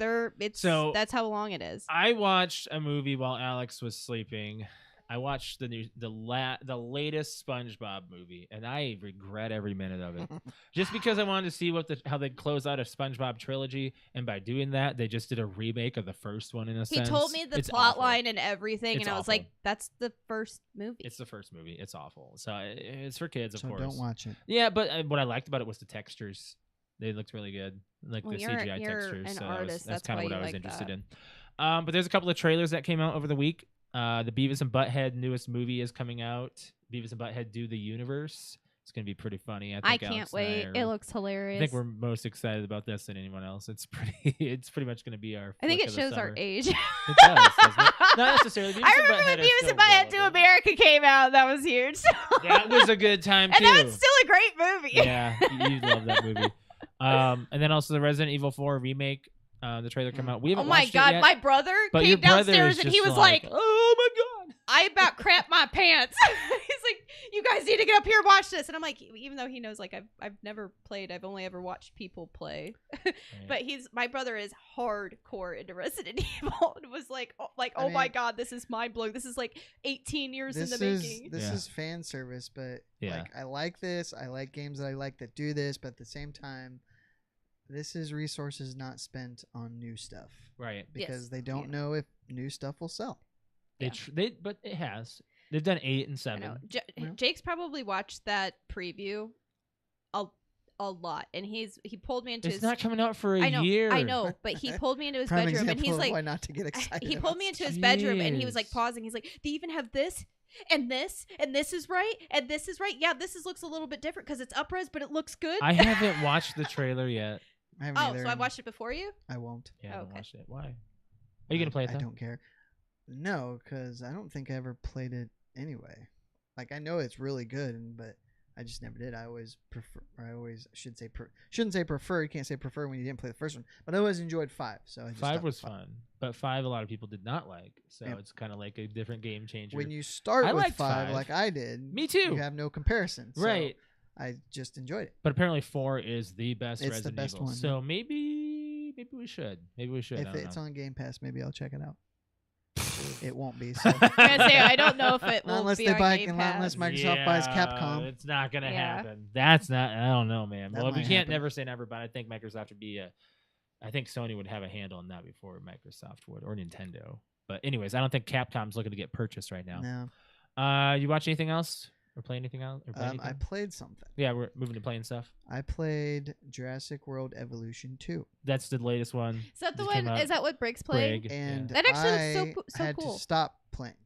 So- that's how long it is. I watched a movie while Alex was sleeping. I watched the latest SpongeBob movie, and I regret every minute of it. Just because I wanted to see how they close out a SpongeBob trilogy, and by doing that, they just did a remake of the first one in a He sense. told me the It's plot awful. line and everything, It's and I was awful. like, "That's the first movie." It's the first movie. It's awful. So it's for kids, of So course. don't watch it. Yeah, but what I liked about it was the textures. They looked really good, like Well, the you're CGI an textures. So artist, that's that's kind why of what you I was like interested that. in. But there's a couple of trailers that came out over the week. The Beavis and Butthead newest movie is coming out. Beavis and Butthead Do the Universe. It's gonna be pretty funny. I I think can't Alex and I wait. are- It looks I hilarious. think we're most excited about this than anyone else. It's pretty. It's pretty much gonna be our. I think flick it of the shows our summer. age. It does, doesn't it? Not necessarily. Beavis I and remember Butthead when are Beavis still and Butthead to relevant. America came out. That was huge. That was a good time and too. that was still a great movie. Yeah, you love that movie. And then also the Resident Evil 4 remake. The trailer came out. We Oh haven't my watched god, it yet, my brother but your came brother downstairs is and he just was like, "Oh my god!" I about crapped my pants. He's like, you guys need to get up here and watch this. And I'm like, even though he knows, like, I've never played, I've only ever watched people play. But my brother is hardcore into Resident Evil. And was like, oh my god, this is mind blowing. This is like 18 years in the making. This Yeah. is fan service, but Yeah. like I like this. I like games that I like that do this, but at the same time, this is resources not spent on new stuff Right. because Yes. they don't know if new stuff will sell. But it has. They've done 8 and I 7. know. Yeah. Jake's probably watched that preview a lot, and he pulled me into It's his. not coming out for a I know, year. I know, but he pulled me into his Prime bedroom, and example he's of like, why not to get excited. he about pulled me into stuff. his bedroom, and he was like Jeez. pausing. He's like, "They even have this, and this, and this is right, and this is right. Yeah, this looks a little bit different because it's upres, but it looks good." I haven't watched the trailer yet. I haven't Oh, either, so I and watched it before you? I won't. Yeah, I haven't Okay. watched it. Why? Are you gonna play it? I Though? don't care. No, because I don't think I ever played it anyway. Like I know it's really good, but I just never did. I always prefer. Or I always should say shouldn't say prefer. You can't say prefer when you didn't play the first one. But I always enjoyed 5. So I just 5 stuck was with 5. fun, but 5 a lot of people did not like. So Yep. it's kind of like a different game changer. When you start I with liked 5, 5. like I did, Me too. You have no comparison. So Right. I just enjoyed it. But apparently 4 is the best It's the Resident best Evil. one, So maybe we should. Maybe we should. I If don't it's know. on Game Pass, maybe I'll check it out. It won't be. So. I'm gonna say I don't know if it will unless be they on buy, Game unless Pass. Microsoft buys Yeah, Capcom. It's not gonna Yeah. happen. That's not. I don't know, man. That Well, we might can't happen. never say never, but I think Microsoft would be I think Sony would have a handle on that before Microsoft would, or Nintendo. But anyways, I don't think Capcom's looking to get purchased right now. No, You watch anything else or play anything else? Or play I anything? played something. Yeah, we're moving to playing stuff. I played Jurassic World Evolution 2, That's the latest one. Is that the Just came one? out. Is that what Briggs played? Brig, and yeah. That actually I looks so had cool. to stop playing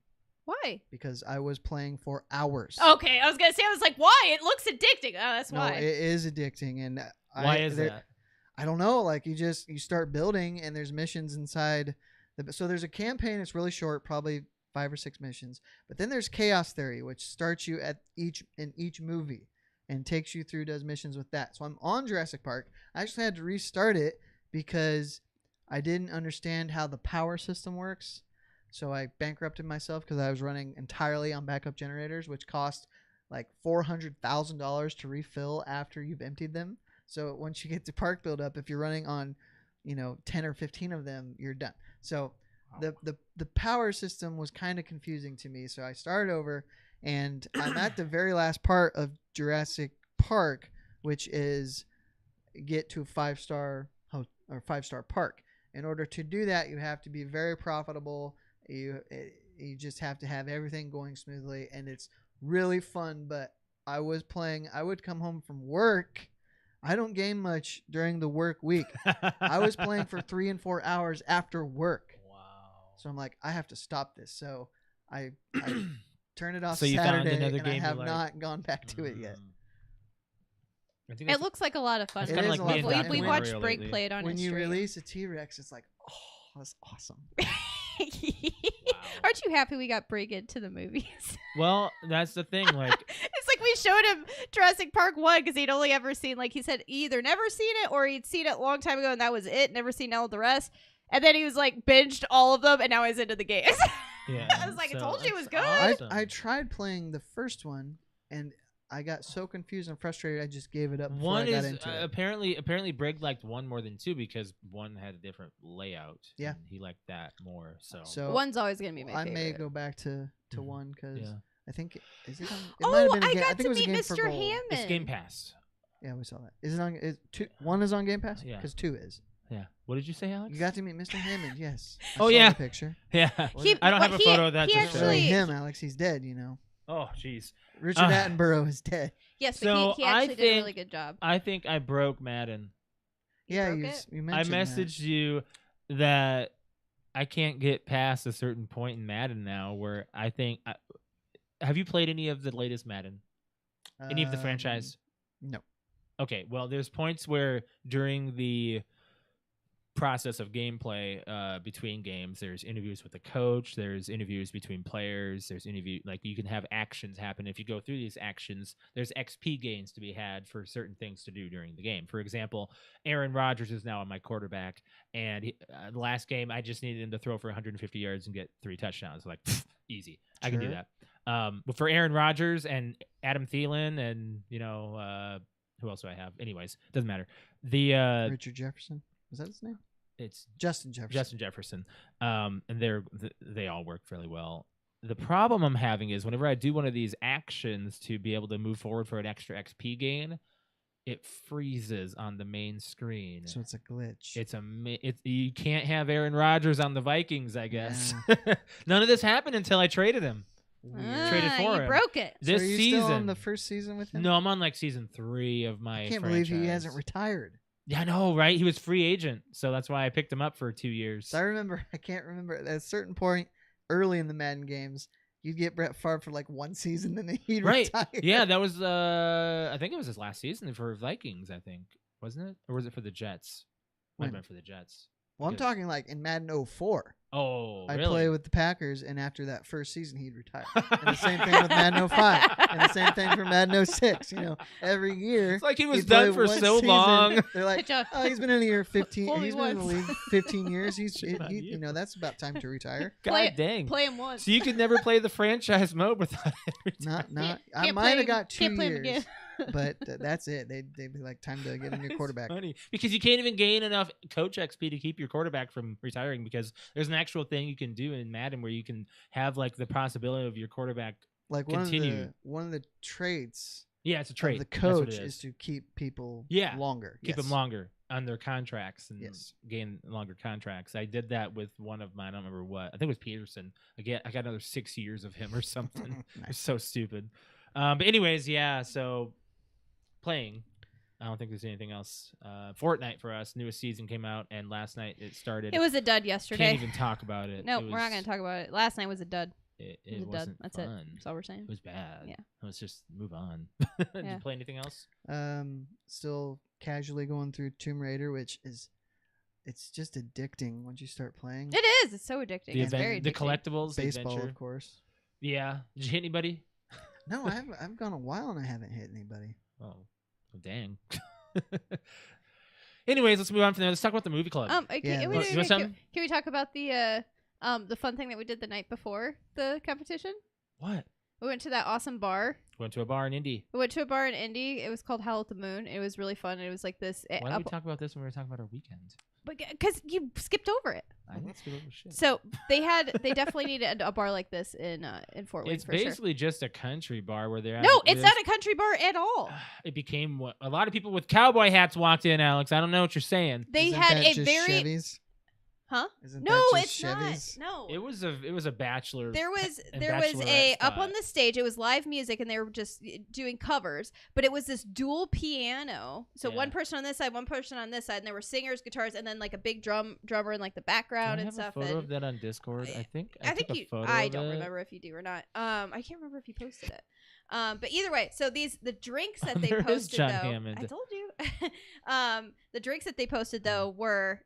Why? because I was playing for hours. Okay, I was gonna say, I was like, why? It looks addicting. Oh, that's no, why. it is addicting, and Why is there- that? I don't know. Like you start building, and there's missions inside. So there's a campaign. It's really short, probably 5 or 6 missions. But then there's Chaos Theory, which starts you in each movie and takes you through, does missions with that. So I'm on Jurassic Park. I actually had to restart it because I didn't understand how the power system works. So I bankrupted myself because I was running entirely on backup generators, which cost like $400,000 to refill after you've emptied them. So once you get to park buildup, if you're running on, 10 or 15 of them, you're done. So the power system was kind of confusing to me. So I started over, and I'm at the very last part of Jurassic Park, which is get to a 5-star or 5-star park. In order to do that, you have to be very profitable. You just have to have everything going smoothly, and it's really fun. But I would come home from work. I don't game much during the work week. I was playing for 3 and 4 hours after work. Wow. So I'm like, I have to stop this. So I turned it off So you found Saturday, another and I game you have like? not gone back to it yet. I think It that's- looks like a lot of fun. That's It kinda is like a lot me of and fun. Dr. We When watched Mario Brig lately. play it on When his you stream. release a T-Rex, it's like, oh, that's awesome. Aren't you happy we got Brig into the movies? Well, that's the thing. Like, It's like we showed him Jurassic Park 1 because he'd only ever seen, like he said, either never seen it or he'd seen it a long time ago and that was it, never seen all the rest. And then he was like binged all of them and now he's into the games. yeah. I was like, I so told you it was that's good. awesome. I tried playing the first one, and I got so confused and frustrated, I just gave it up before One I got is into it. apparently Brig liked 1 more than 2 because 1 had a different layout. Yeah. and he liked that more. So, So One's always going to be my I favorite. may go back to Mhm. 1 because yeah, I think is it on? It Oh, might have been a I game. I got think it to was a meet game for Mr. gold. Hammond. it's Game Pass. Yeah, we saw that. Is it on? 1 is on Game Pass? Yeah. Because 2 is. Yeah. What did you say, Alex? You got to meet Mr. Hammond. Yes. I Oh, saw yeah. the picture. Yeah. He- I don't have a he- photo of that he to It's show. not really actually- him, Alex. He's dead. Oh, jeez. Richard Attenborough is dead. Yes, So but he I actually did a really think- good job. I think I broke Madden. Yeah, broke you, it? you I mentioned messaged you that I can't get past a certain point in Madden now where I think have you played any of the latest Madden? Any of the franchise? No. Okay, well, there's points where during the process of gameplay between games, there's interviews with the coach, there's interviews between players, there's like you can have actions happen. If you go through these actions, there's XP gains to be had for certain things to do during the game. For example, Aaron Rodgers is now on my quarterback, and the last game I just needed him to throw for 150 yards and get 3 touchdowns. Like, easy. I can do Sure. that. But for Aaron Rodgers and Adam Thielen and, who else do I have? Anyways, doesn't matter. The Richard Jefferson. Was that his name? it's Justin Jefferson. Justin Jefferson. And they all work fairly well. The problem I'm having is whenever I do one of these actions to be able to move forward for an extra XP gain, it freezes on the main screen. So it's a glitch. You can't have Aaron Rodgers on the Vikings, I guess. None of this happened until I traded him. Traded for you him. broke it. So This are you season. still on the first season with him? No, I'm on like season 3 of my I can't franchise. believe he hasn't retired. Yeah, I know, right? He was free agent, so that's why I picked him up for 2 years. So I can't remember at a certain point early in the Madden games, you'd get Brett Favre for like 1 season, then he'd Right. retire. Yeah, that was I think it was his last season for Vikings, I think. Wasn't it? Or was it for the Jets? Might have When? been for the Jets. Well, I'm Because- talking like in Madden 04. Oh, I really? play with the Packers, and after that first season, he'd retire. And the same thing with Madden 05, and the same thing for Madden 06. Every year. It's like he was he'd play done for one so season. long. They're like, Good job. oh, he's been in here 15. Only He's been in the once. league 15 years. Shame on you. That's about time to retire. God dang. Play him once. So you could never play the franchise mode without it retiring. Not. I Can't might play have him- got 2 can't play him years, again. but that's it. They'd be like, time to get a new It's quarterback. funny because you can't even gain enough coach XP to keep your quarterback from retiring because there's an actual thing you can do in Madden where you can have like the possibility of your quarterback. Like Continue. one of the traits Yeah, it's a of trait. the That's what coach it is to keep people Yeah. longer. keep Yes. them longer on their contracts and Yes. gain longer contracts. I did that with one of mine. I don't remember what. I think it was Peterson. Again, I got another 6 years of him or something. It was Nice. so stupid. But anyways, yeah. So playing. I don't think there's anything else. Fortnite for us. Newest season came out, and last night it started. It was a dud yesterday. Can't even talk about it. No, It we're not going to talk about it. Last night was a dud. It It was a dud. wasn't That's fun. it. That's all we're saying. It was bad. Yeah. Let's just move on. Did Yeah. you play anything else? Still casually going through Tomb Raider, which it's just addicting once you start playing. It is. It's so addicting. It's very the addicting. collectibles, the Baseball, adventure. of course. Yeah. Did you hit anybody? No, I've gone a while and I haven't hit anybody. Oh, well, dang. Anyways, let's move on from there. Let's talk about the movie club. Okay, Yeah, wait, let's- you want something? can we talk about the fun thing that we did the night before the competition? What? We went to that awesome bar. Went to a bar in Indy. We went to a bar in Indy. It was called Howl at the Moon. It was really fun. It was like this. Why did we talk about this when we were talking about our weekend? Because you skipped over it. I didn't skip over shit. So they definitely needed a bar like this in Fort Wayne It's for sure. basically just a country bar where they're No, it's not a country bar at all. It became what a lot of people with cowboy hats walked in, Alex. I don't know what you're saying. They Isn't had that a just very Chevys? huh? Isn't No, that it's just Chevys? not. No, It was a bachelor. there was and there was bachelorette up spot. on the stage. It was live music, and they were just doing covers. But it was this dual piano. So Yeah. one person on this side, one person on this side, and there were singers, guitars, and then like a big drummer in like the Do I background have and stuff. a photo and of that on Discord? I think I think took a you. photo I of don't it. remember if you do or not. I can't remember if you posted it. But either way, so the drinks that they There is posted John though, Hammond. I told you. The drinks that they posted though were,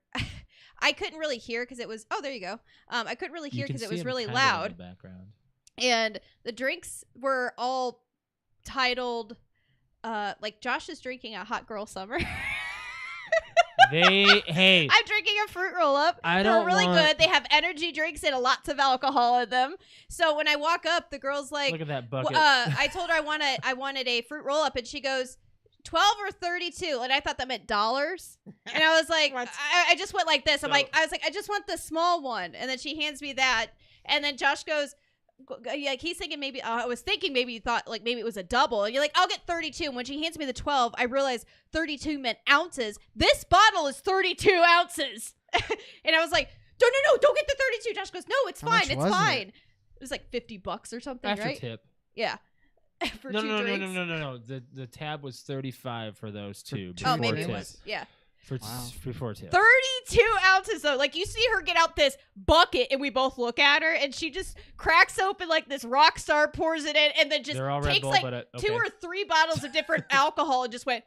I couldn't really hear because it was. Oh, there you go. I couldn't really You hear can because it see was him really kind of in loud, the background. and the drinks were all titled, like Josh is drinking a hot girl summer. Hey, I'm drinking a fruit roll up. I They're don't really want- good. They have energy drinks and lots of alcohol in them. So when I walk up, the girl's like, look at that well, bucket. I told her I wanted a fruit roll up, and she goes, 12 or 32, and I thought that meant dollars. And I was like, What? I just went like this. So- I was like, I just want the small one. And then she hands me that, and then Josh goes, like he's thinking maybe I was thinking maybe you thought like maybe it was a double, and you're like, I'll get 32. And when she hands me the 12, I realized 32 meant ounces. This bottle is 32 ounces. And I was like, no, don't get the 32. Josh goes, no, it's How fine, much it's was it? fine. It was like $50 or something, After right? tip. Yeah. For No, two no. drinks. The tab was 35 for those two. two Oh, before maybe it tip. was. Yeah. Wow. for 4-2. 32 ounces though. Like you see her get out this bucket and we both look at her and she just cracks open like this rock star, pours it in, and then just They're all Red takes Bull, like but, 2 okay. or 3 bottles of different alcohol and just went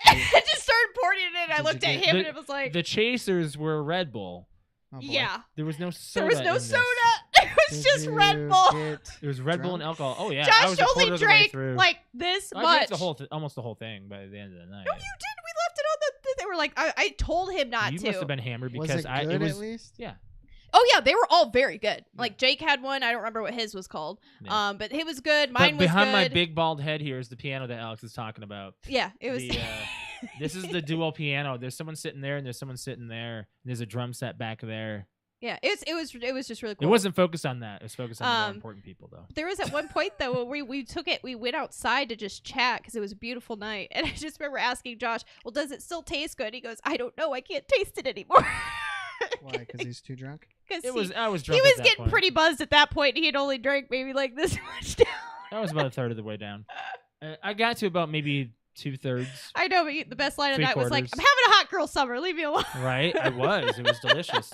and just started pouring it in. I Did looked you at get- him and it was like, The chasers were Red Bull. Oh, boy. yeah. There was no There soda. was no in this. soda. It was Did just you Red Bull. get It was Red Bull and drunk? alcohol. Oh yeah, I was Josh a quarter only of the way drank through. like this I much. drank almost the whole thing by the end of the night. No, you did. We left it on the. They were like, I told him not you to. must have been hammered Was because it it good was at least? yeah. Oh yeah, they were all very good. Like Jake had one. I don't remember what his was called. Yeah. But it was good. But Mine was behind good. my big bald head here is the piano that Alex is talking about. Yeah, it was. The, this is the dual piano. There's someone sitting there and there's someone sitting there. And there's a drum set back there. yeah, it was just really cool. It wasn't focused on that. It was focused on the more Um, important people though. There was at one point though where we took it. We went outside to just chat because it was a beautiful night, and I just remember asking Josh, "Well, does it still taste good?" He goes, "I don't know. I can't taste it anymore." Why? Because he's too drunk. Because It was. I was he drunk. was at that getting point. pretty buzzed at that point. He had only drank maybe like this much down. I was about a third of the way down. I got to about maybe 2/3. I know, but the best line of the night was like, Three-quarters. "I'm having a hot girl summer. Leave me alone." Right? I was. It was delicious.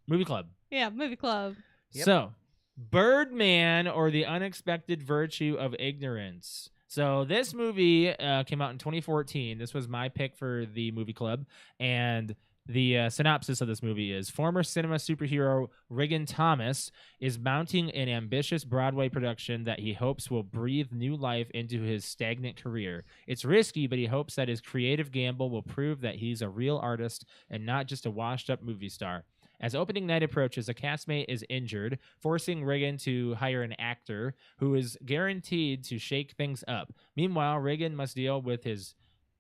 Movie club. Yeah, movie club. Yep. So, Birdman or the Unexpected Virtue of Ignorance. So this movie came out in 2014. This was my pick for the movie club. And the synopsis of this movie is former cinema superhero Regan Thomas is mounting an ambitious Broadway production that he hopes will breathe new life into his stagnant career. It's risky, but he hopes that his creative gamble will prove that he's a real artist and not just a washed-up movie star. As opening night approaches, a castmate is injured, forcing Regan to hire an actor who is guaranteed to shake things up. Meanwhile, Regan must deal with his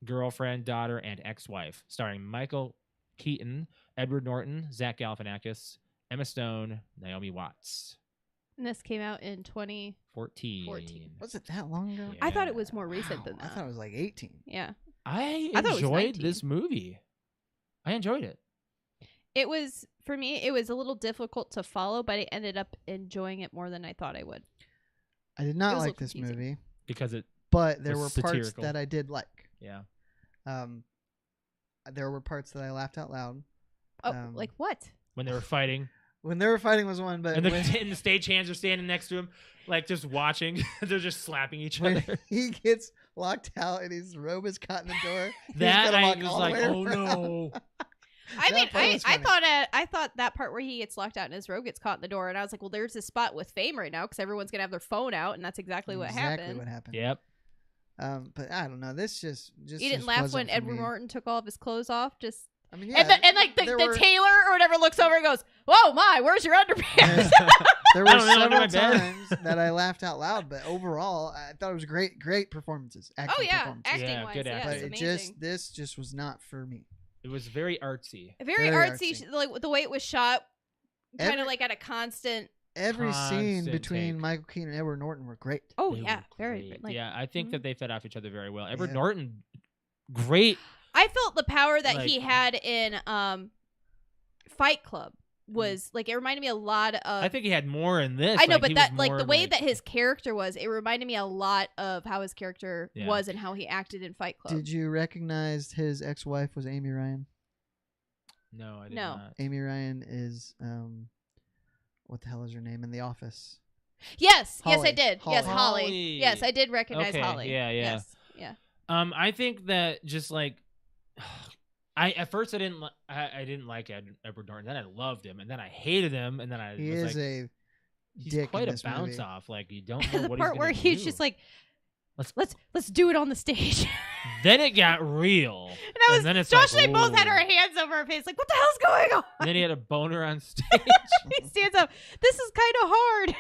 girlfriend, daughter, and ex-wife, starring Michael Keaton, Edward Norton, Zach Galifianakis, Emma Stone, Naomi Watts. And this came out in 20. 14. Was it that long ago? I thought it was more recent Wow, than I that. thought it was like 18. Yeah. I I thought it was enjoyed 19. this movie. I enjoyed it. It was, for me, it was a little difficult to follow, but I ended up enjoying it more than I thought I would. I did It not was a like little this confusing. movie, Because it, but there were was parts satirical. that I did like. yeah. There were parts that I laughed out loud. Oh, Um, like what? When they were fighting. When they were fighting was one, but And the, when, and the stagehands are standing next to him, like just watching. They're just slapping each when other. he gets locked out and his robe is caught in the door, he's That gotta I walk was all the like, way oh around. no. I That mean, part was funny. I thought that part where he gets locked out and his robe gets caught in the door, and I was like, well, there's this spot with fame right now because everyone's gonna have their phone out, and that's exactly what happened. What happened. Yep. But I don't know. This just You didn't just laugh wasn't when for Edward me. Norton took all of his clothes off, just I mean, yeah, and like the there were- tailor or whatever looks over and goes, "Whoa, my, where's your underpants?" there I were don't know, under several my bed. times that I laughed out loud, but overall, I thought it was great performances. Oh Acting yeah, performances. acting Yeah, wise, good yeah, acting. But it's it amazing. this just was not for me. It was very artsy. Very very artsy, artsy. like the way it was shot, kind Every- of like at a constant. Every scene Constant between take. Michael Keaton and Edward Norton were great. Oh They yeah, were very great. like. yeah, I think Mhm. that they fed off each other very well. Edward Yeah. Norton, great. I felt the power that he Like- had in Fight Club was like it reminded me a lot of. I think he had more in this. I know, like, but he that was like more the way that his character was, it reminded me a lot of how his character Yeah. was and how he acted in Fight Club. Did you recognize his ex-wife was Amy Ryan? No, I did No. not. Amy Ryan is what the hell is her name in The Office? Yes, yes, I Holly. did. Yes, Holly. Holly. Holly. Yes, I did recognize Okay, Holly. yeah, yeah. Yes, yeah. I think that just like I at first I didn't like Edward Norton. Then I loved him, and then I hated him, and then I He was is like, a he's dick quite in a this bounce movie. off. Like you don't know The what part he's where gonna he's do. just like, Let's- let's do it on the stage. Then it got real. And I was And then it's Josh like, and I both had ooh. our hands over our face, like, what the hell's going on? And then he had a boner on stage. He stands up. This is kind of hard.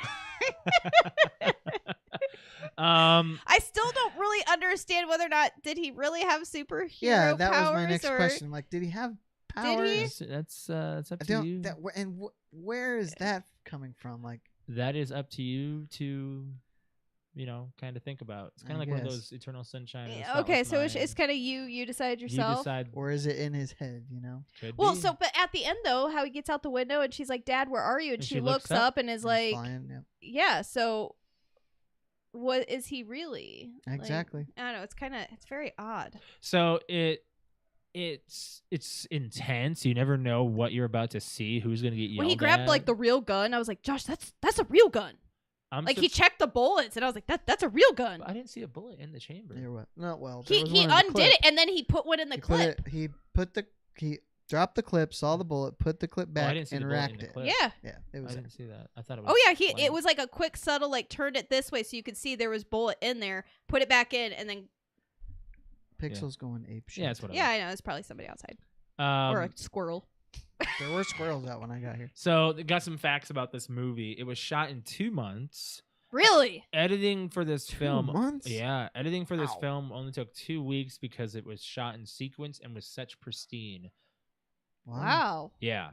I still don't really understand whether or not did he really have superhero Yeah, that powers was my next or question. I'm like, did he have powers? he? that's up I to don't. you. Where is that coming from? Like, That is up to you to, kind of think about. It's kind I of like one of guess. those Eternal Sunshine. of the Yeah, okay, Spotless so it's Mind. kind of you decide You yourself. decide. or is it in his head? You know, Could Well, be. so but at the end though, how he gets out the window and she's like, "Dad, where are you?" And And she she looks looks up up and is He's like, flying, yeah. "Yeah." So what is he really? Like, Exactly. I don't know. It's very odd. So it's intense. You never know what you're about to see. Who's gonna get yelled When he grabbed at. like the real gun, I was like, Josh, that's a real gun. Like he checked the bullets, and I was like, that's a real gun. I didn't see a bullet in the chamber. There was not well. He undid it, and then he put one in the clip. He dropped the clip, saw the bullet, put the clip I back, didn't see and the bullet in racked the it. clip. Yeah. Yeah, it I was. didn't see that. I thought it was. Oh yeah, it blank. was like a quick subtle, like turned it this way so you could see there was bullet in there, put it back in, and then Pixels going ape shit. Yeah, that's what. yeah, I know it's probably somebody outside I or a squirrel. There were squirrels out when I got here. So they got some facts about this movie. It was shot in 2 months. Really? Editing for this 2 film. months? Yeah, editing for this Wow. film only took 2 weeks because it was shot in sequence and was such pristine. Wow. Yeah.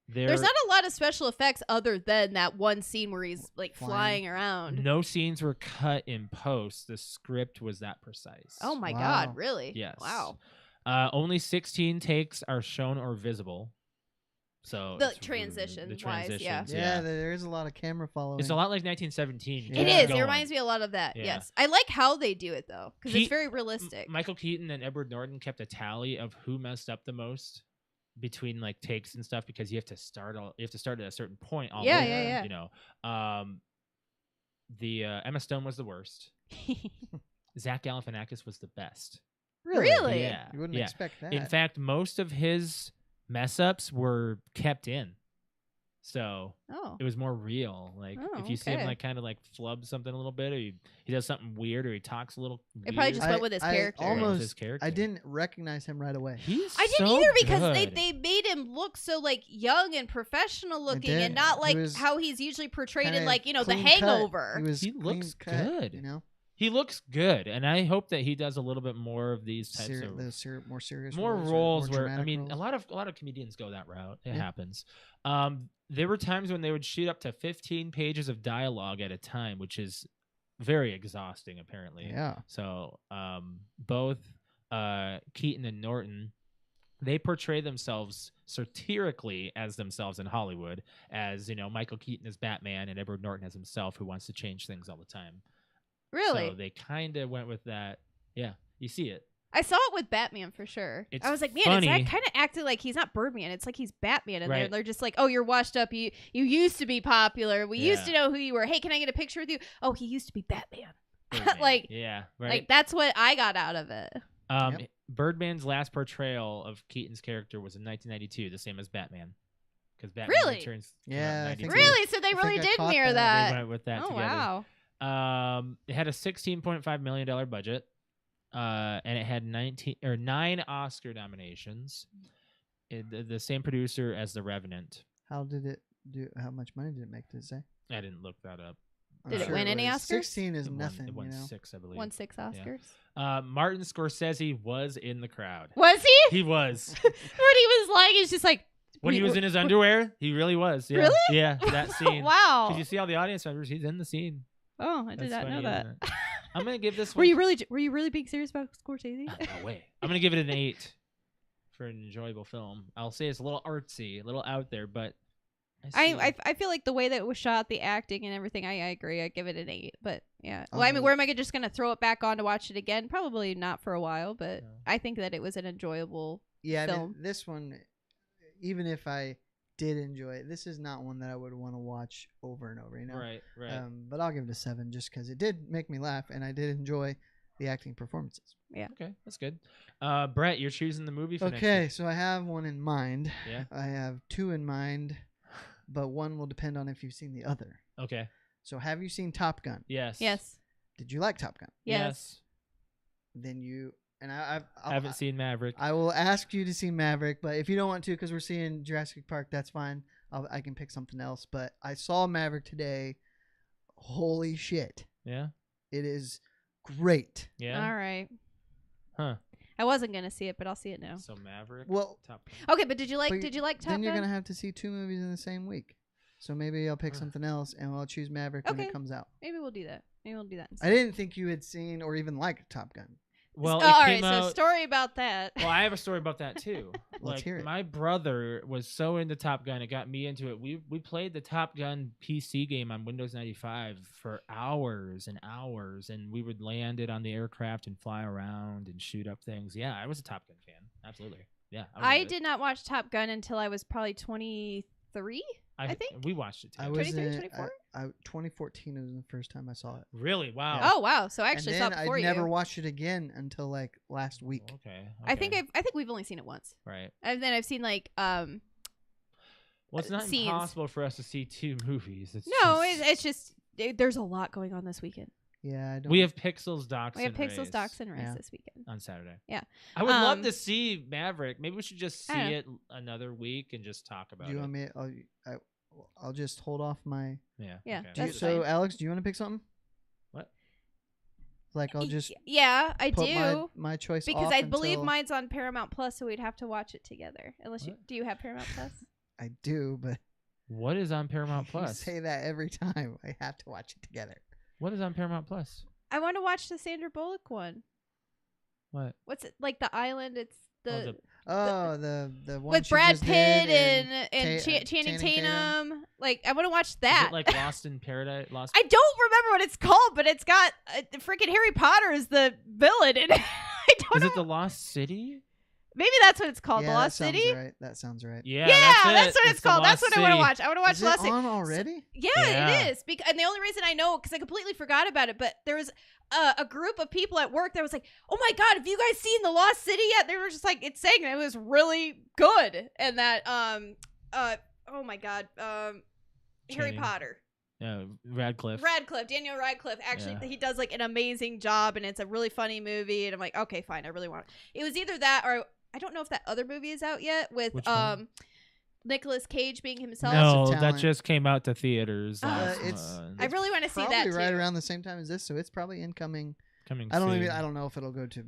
There's not a lot of special effects other than that one scene where he's like Flying. flying around. No scenes were cut in post. The script was that precise. Oh my Wow. god, really? Yes. Wow. Only 16 takes are shown or visible. So The it's transition the wise, yeah. transitions, Yeah, there is a lot of camera following. It's a lot like 1917. You Yeah. It keep is. It going. reminds me a lot of that. Yeah. Yes. I like how they do it though, because He- it's very realistic. Michael Keaton and Edward Norton kept a tally of who messed up the most between like takes and stuff because you have to start at a certain point. All Yeah, over, yeah, yeah. You know, the Emma Stone was the worst. Zach Galifianakis was the best. Really? Yeah, You wouldn't yeah. expect that. In fact, most of his mess ups were kept in, so Oh. it was more real. Like Oh, if you see him okay. like kind of like flub something a little bit, or he does something weird, or he talks a little. It probably weird. just went with his character. Went with Almost, his character. I didn't recognize him right away. He's I didn't so either because good. they made him look so like young and professional looking did. and not He like was how he's usually portrayed in Kinda like, you know, The clean cut. Hangover. He was He clean looks cut, good. You know, He looks good, and I hope that he does a little bit more of these types of more serious, more roles, or roles more where I dramatic mean roles. a lot of comedians go that route. It Yeah. happens. There were times when they would shoot up to 15 pages of dialogue at a time, which is very exhausting apparently. Yeah, So both Keaton and Norton, they portray themselves satirically as themselves in Hollywood, as you know, Michael Keaton as Batman and Edward Norton as himself, who wants to change things all the time. Really? So they kind of went with that. Yeah, you see it. I saw it with Batman for sure. It's I was like, man, funny. it's kind of acting like he's not Birdman. It's like he's Batman, and Right. they're just like, oh, you're washed up. You used to be popular. We used to Yeah. know who you were. Hey, can I get a picture with you? Oh, he used to be Batman. Birdman. Like- yeah, right. Like that's what I got out of it. Yep. Birdman's last portrayal of Keaton's character was in 1992, the same as Batman. Because Batman Really? Returns. Yeah, I came out in think 92. Really? So they I really think I did caught mirror that. They that. went with that Oh together. wow. It had a $16.5 million budget, and it had 9 Oscar nominations. The same producer as The Revenant. how did it do? How much money did it make? Did it say? I didn't look that up. I'm Did it sure win any was. Oscars? 16 is It won- nothing. It won you know, 6, I believe. Won 6 Oscars. Martin Scorsese was in the crowd. Was he? He was. When he was like, he's just like. When he was in his underwear, he really was. Yeah. Really? Yeah, that scene. Wow. Because you see all the audience members, he's in the scene. Oh, I did That's not know funny, that. isn't it? I'm gonna give this Were one. you really being serious about Scorsese? No way. I'm gonna give it an 8 for an enjoyable film. I'll say it's a little artsy, a little out there, but I feel like the way that it was shot, the acting and everything, I agree. I give it an 8. But yeah, well, I mean, where am I just gonna throw it back on to watch it again? Probably not for a while, but No. I think that it was an enjoyable. yeah. I mean, film. this one, even if I did enjoy it, this is not one that I would want to watch over and over. You know, right. But I'll give it a 7 just because it did make me laugh and I did enjoy the acting performances. Okay, that's good. Brett, you're choosing the movie for next Okay, week. so I have one in mind. Yeah. I have 2 in mind, but one will depend on if you've seen the other. Okay. So have you seen Top Gun? Yes. Yes. Did you like Top Gun? Yes. Then you and I Haven't seen Maverick. I will ask you to see Maverick, but if you don't want to, because we're seeing Jurassic Park, that's fine. I can pick something else. But I saw Maverick today. Holy shit! Yeah. It is great. Yeah. All right. Huh. I wasn't gonna see it, but I'll see it now. So Maverick. Well, Top Gun. Okay, but did you like But Top then you're Gun? gonna have to see 2 movies in the same week. So maybe I'll pick something else and I'll choose Maverick when Okay. it comes out. Maybe we'll do that. Maybe we'll do that I instead. didn't think you had seen or even liked Top Gun. Well, all it right, came so out. story about that. Well, I have a story about that too. Let's Like hear it. my brother was so into Top Gun, it got me into it. We played the Top Gun PC game on Windows 95 for hours and hours, and we would land it on the aircraft and fly around and shoot up things. Yeah, I was a Top Gun fan. Absolutely. Yeah, I did not watch Top Gun until I was probably 23. I think. we watched it too. I was 23, in, 24? 2014 was the first time I saw it. Really? Wow. Oh wow! So I actually and saw then it before I you. never watched it again until like last week. Okay. I think we've only seen it once, Right. and then I've seen like Well, it's not scenes. impossible for us to see two movies. It's no, just- it's just there's a lot going on this weekend. Yeah, I don't. we have Pixels, Docs, We have and Pixels, Rays Docs, and Race Yeah. this weekend. on Saturday. Yeah. I would love Um, to see Maverick. Maybe we should just see I don't know. it another week and just talk about Do you it. want me? I'll just hold off my. Yeah. Yeah, okay. that's So fine. Alex, do you want to pick something? What? Like I'll just yeah, I put do my choice because off I believe until- mine's on Paramount Plus, so we'd have to watch it together. Unless you What? do you have Paramount Plus? I do, but What is on Paramount you Plus? say that every time. I have to watch it together. What is on Paramount Plus? I want to watch the Sandra Bullock one. What? What's it like? The Island. It's the Oh, the one with she Brad just Pitt did and Ta- Channing Channing Tatum. Like I want to watch Is that. it like Lost in Paradise? Lost. I don't remember what it's called, but it's got freaking Harry Potter as the villain in it. I don't Is know. it the Lost City? Maybe that's what it's called. Yeah, the Lost that sounds City. right. That sounds right. Yeah, Yeah, that's what it. it's the called. That's Lost what I want to City. watch. I want to watch Is it Lost City. on already? Yeah, Yeah. it is. And the only reason I know because I completely forgot about it, but there was a group of people at work that was like, "Oh my god, have you guys seen The Lost City yet?" They were just like, "It's saying it was really good," and that oh my god, Harry Channing. Potter. Radcliffe. Daniel Radcliffe. Actually, Yeah. he does like an amazing job, and it's a really funny movie. And I'm like, okay, fine, I really want it. It was either that or I don't know if that other movie is out yet with Which one? Nicolas Cage being himself. No, Massive that talent. just came out to theaters. last it's- month. I really want to see Probably that right too. around the same time as this, so it's probably incoming. coming I soon. don't know if it'll go to.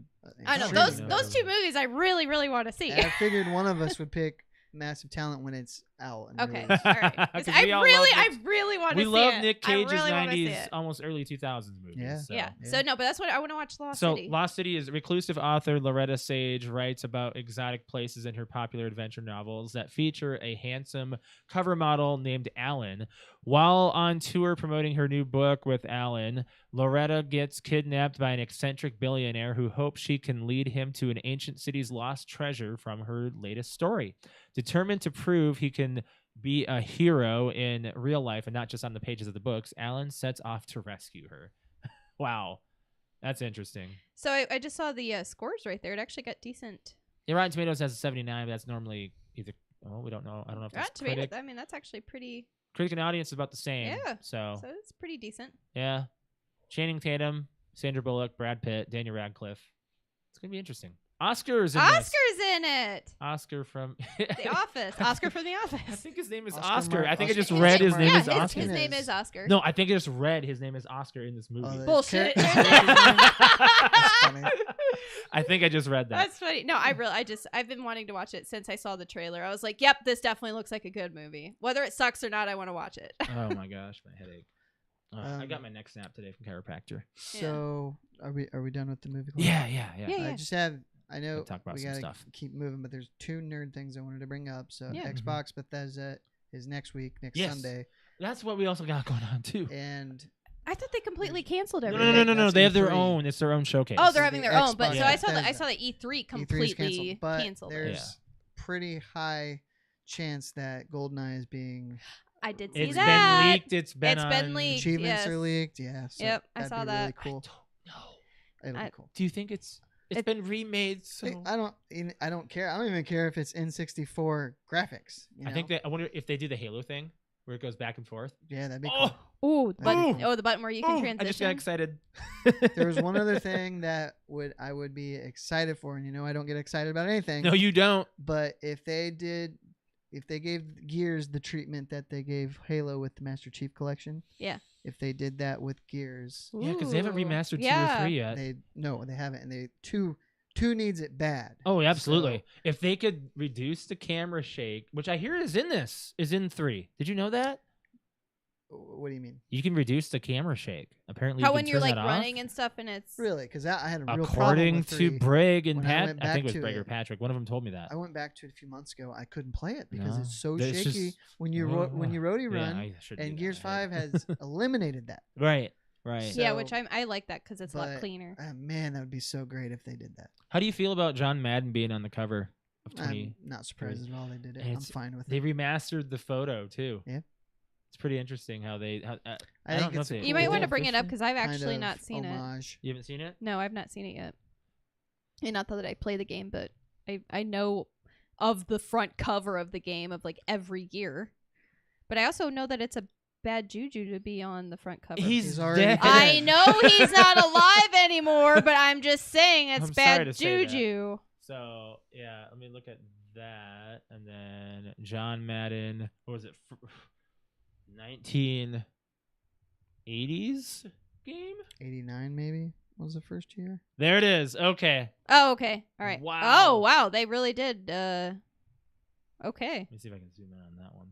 I know Streaming those though. those two movies I really want to see. I figured one of us would pick Massive Talent when it's out. And Okay, released. all right. 'Cause 'Cause I we all really love Nick- I really want to We see love it. Nick I Cage's really wanna see 90s, it. almost early 2000s movies. Yeah. So. Yeah. Yeah. So no, but that's what I want to watch. Lost So, City. Lost City is reclusive author Loretta Sage writes about exotic places in her popular adventure novels that feature a handsome cover model named Alan. While on tour promoting her new book with Alan, Loretta gets kidnapped by an eccentric billionaire who hopes she can lead him to an ancient city's lost treasure from her latest story. Determined to prove he can be a hero in real life and not just on the pages of the books, Alan sets off to rescue her. Wow. That's interesting. So I just saw the scores right there. It actually got decent. Yeah, Rotten Tomatoes has a 79, but that's normally either. Oh, we don't know. I don't know if Rotten that's Tomatoes. critic. I mean, that's actually pretty. Critic and audience is about the same. Yeah. So, So it's pretty decent. yeah. Channing Tatum, Sandra Bullock, Brad Pitt, Daniel Radcliffe. It's going to be interesting. Oscar's in this. Oscar's in it. Oscar from. The Office. Oscar from The I Office. think his name is Oscar Oscar. Mar- I think I Oscar- just read his Oscar name Yeah, is his, Oscar. his name Martinez. is Oscar. No, I think I just read his name is Oscar in this movie. there's Bullshit. That's funny. I think I just read that. That's funny. No, I've been wanting to watch it since I saw the trailer. I was like, yep, this definitely looks like a good movie. Whether it sucks or not, I want to watch it. Oh my gosh, my headache. I got Um, my neck snapped today from chiropractor. So are we done with the movie club? Yeah. Yeah. I just have. I know We'll talk about we some gotta stuff. keep moving, but there's two nerd things I wanted to bring up. So Yeah. Xbox Bethesda is next week, next Yes. Sunday, That's what we also got going on too. and I thought they completely canceled No, everything. That's They have their E3. own. It's their own showcase. Oh, they're is having the their own. But Xbox so I saw Bethesda. the E3 E3 is completely but canceled. there's pretty high chance that GoldenEye is being I did see It's that. been leaked. It's been been leaked. achievements yes. are leaked. Yeah. So Yep, I that'd saw be that. Really cool. No. It'll I- be cool. Do you think it's It- been remade? So I don't care. I don't even care if it's N64 graphics. You I think know? that I wonder if they do the Halo thing where it goes back and forth. Yeah, that'd be Oh, cool. Ooh, the button. That'd be cool. Oh, the button where you can oh, transition. I just got excited. There was one other thing that I would be excited for, and I don't get excited about anything. No, you don't. But if they gave Gears the treatment that they gave Halo with the Master Chief Collection, Yeah. if they did that with Gears, Yeah, because they haven't Ooh. remastered 2 Yeah. or 3 yet. they haven't, and they two needs it bad. Oh, absolutely. So- If they could reduce the camera shake, which I hear is in 3. Did you know that? What do you mean? You can reduce the camera shake. Apparently, How you when can you're turn like that running off. and stuff, and it's Really? Because I had a real problem According with to 3. Brig and When I Pat, went I think back it was to Brig or it- Patrick. One of them told me that. I went back to it a few months ago. I couldn't play it because No. it's so It's shaky just- when you when you roadie Yeah, run. I should do And that Gears in my head. 5 has eliminated that. Right. yeah, So- which I like that because it's a lot but, cleaner. Man, that would be so great if they did that. How do you feel about John Madden being on the cover of 20? I'm not surprised at all they did it. And I'm it's- fine with They it. remastered the photo too. Yeah. It's pretty interesting how they. I I don't think know it's if a they- You might is want it to bring it up officially- because I've kind actually of not seen it. homage. You haven't seen it? No, I've not seen it yet. And not that I play the game, but I know of the front cover of the game of like every year. But I also know that it's a bad juju to be on the front cover. He's already dead. dead. I know he's not alive anymore, but I'm just saying it's I'm sorry to bad say that. juju. So yeah, let me look at that, and then John Madden. What was it? 1980s game. 89 maybe was the first year. There it is. Okay. Oh, okay. All right. Wow. Oh, wow. They really did. Okay. Let me see if I can zoom in on that one.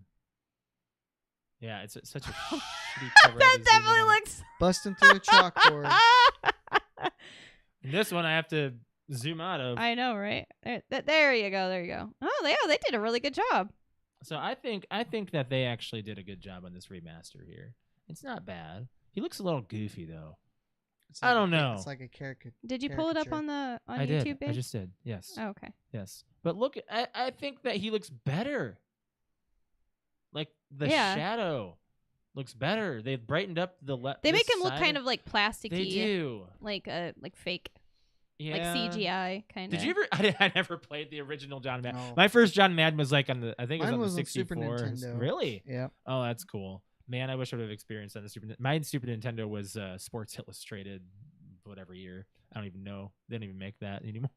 Yeah, it's such a shitty cover. I That just zoomed in definitely on it. looks. Busting through a chalkboard. And this one I have to zoom out of. I know, right? There you go. There you go. Oh, they did a really good job. So I think that they actually did a good job on this remaster here. It's not bad. He looks a little goofy though. It's I don't a- know. It's like a caricature. Did you pull it up Caricature. on I YouTube? did. Babe? I just did. Yes. Oh, okay. Yes. But look, I think that he looks better. Like the Yeah. shadow looks better. They've brightened up the left. They make him look kind of like plasticky, They do. like fake, Yeah. like CGI kind of. Did you ever? I never played the original John Madden. No. My first John Madden was like on the. I think it was Mine on was the on Super 64. Nintendo. Really? Yeah. Oh, that's cool. Man, I wish I would have experienced on the Super. My Super Nintendo was Sports Illustrated, whatever year. I don't even know. They don't even make that anymore.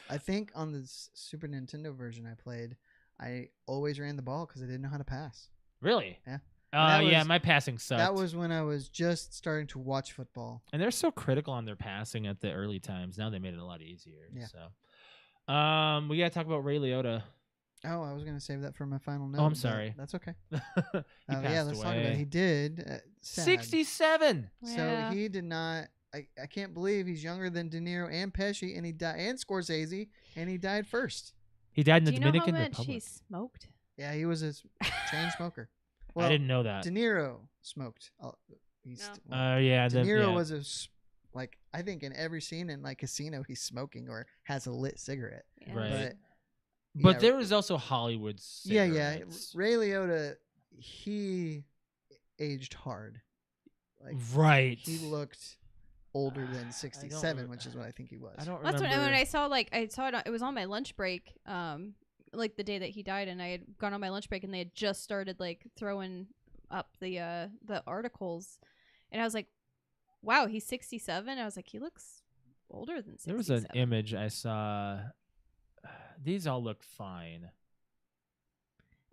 I think on the Super Nintendo version I played, I always ran the ball because I didn't know how to pass. Really? Yeah. And that Yeah. was- My passing sucked. That was when I was just starting to watch football. And they're so critical on their passing at the early times. Now they made it a lot easier. Yeah. So, we gotta talk about Ray Liotta. Oh, I was gonna save that for my final note. I'm but sorry. That's okay. He passed Yeah, let's talk about it. away. He did. Sad. 67. Yeah. So he did not. I can't believe he's younger than De Niro and Pesci, and he died, and Scorsese, and he died first. He died in the Do you know how Dominican much Republic. he smoked? Yeah, he was a chain smoker. I didn't know that. De Niro smoked. He's No. Yeah. De Niro yeah. was like I think in every scene in like Casino he's smoking or has a lit cigarette. Yeah. Right. But There was also Hollywood. yeah, Cigarettes. Ray Liotta, he aged hard. Like Right. he looked older than 67, rem- which is what I think he was. I don't That's remember. when I saw it was on my lunch break, like the day that he died, and I had gone on my lunch break, and they had just started like throwing up the articles, and I was like, wow, he's 67. I was like, he looks older than 67. There was an image I saw. These all look fine.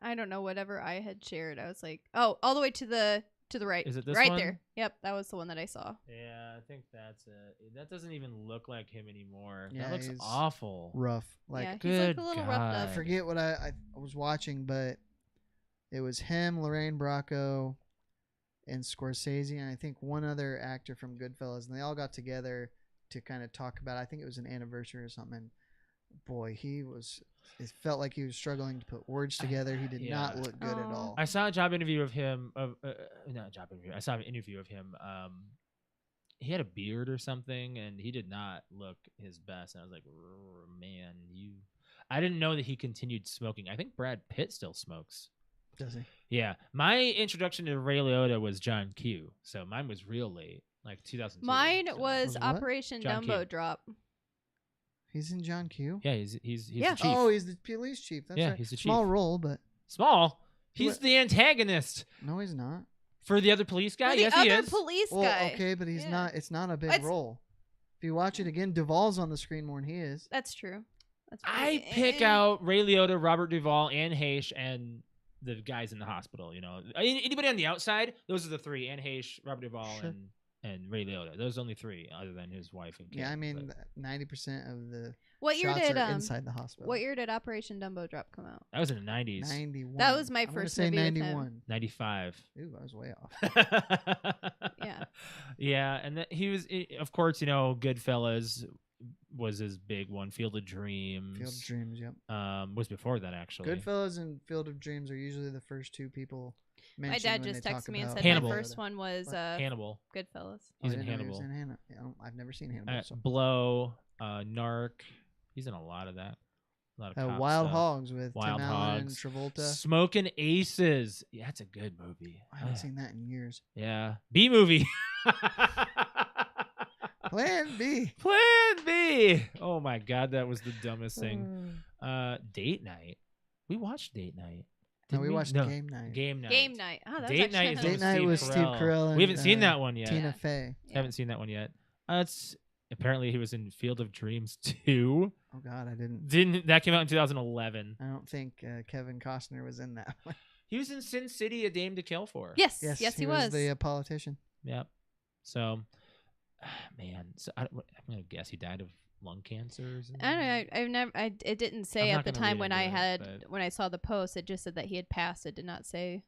I don't know, whatever I had shared. I was like, oh, all the way to the right. Is it this right one? there? Yep, that was the one that I saw. Yeah, I think that's it. That doesn't even look like him anymore. Yeah, that looks he's awful. rough. Like yeah, he's good like a little roughed I up. God. forget what I was watching, but it was him, Lorraine Bracco, and Scorsese, and I think one other actor from Goodfellas, and they all got together to kind of talk about. I think it was an anniversary or something. And boy, it felt like he was struggling to put words together. He did not Yeah. look good at Oh. all. I saw a job interview of him. Not a job interview. I saw an interview of him. He had a beard or something, and he did not look his best. And I was like, man, I didn't know that he continued smoking. I think Brad Pitt still smokes. Does he? Yeah, my introduction to Ray Liotta was John Q. So mine was real late, like 2002. Mine So- was Was what? Operation John Dumbo Q. Drop. He's in John Q. Yeah, he's Yeah. the chief. Oh, he's the police chief. That's Yeah, right. he's the Small chief. role, but Small. He's What? the antagonist no, he's not. for the other police guy. For the Yes, he other is. police Well, guy. okay, but he's Yeah. not. It's not a big It's- role. If you watch it again, Duvall's on the screen more than he is. That's true. That's I true. pick out Ray Liotta, Robert Duvall, Anne Heche, and the guys in the hospital. You know, anybody on the outside, those are the three: Anne Heche, Robert Duvall, Sure. and Ray Liotta. Those only three, other than his wife and kid. Yeah, I mean, but 90% of the What year shots did are inside the hospital. what year did Operation Dumbo Drop come out? that was in the 90s. 91. That was my I'm gonna first say movie with him. 91. 95. Ooh, I was way off. Yeah. Yeah, and he was, of course, Goodfellas was his big one. Field of Dreams. Field of Dreams, yep. Was before that, actually. Goodfellas and Field of Dreams are usually the first two people My mentioned dad when just they talk texted me and about said Hannibal. my first one was Hannibal. Goodfellas. Oh, He's I in didn't know he Hannibal. was in Hannibal. Yeah, I've never seen Hannibal. So. Blow, Narc. He's in a lot of that. A lot of cop Wild stuff. Hogs with Wild Tim Allen and Hogs. Travolta. Smoking Aces. Yeah, that's a good movie. I haven't seen that in years. Yeah. B movie. Plan B. Plan B. Oh my God, that was the dumbest thing. Date night. We watched Date Night. No, Didn't we watched Game Night. Game Night. Game Night. Oh, that's Date Night is actually Date Night was Steve Carell We haven't and, seen that one yet. Tina Yeah. Fey. Yeah. Haven't seen that one yet. It's apparently he was in Field of Dreams 2. Oh God, I didn't. That came out in 2011. I don't think Kevin Costner was in that one. He was in Sin City: A Dame to Kill For. Yes, Yes, yes, he was was. the politician. Yep. So, man, I'm gonna guess he died of lung cancer. Or something. I don't know. I've never. It didn't say I'm at not the gonna time read when into I it, but- when I saw the post. It just said that he had passed. It did not say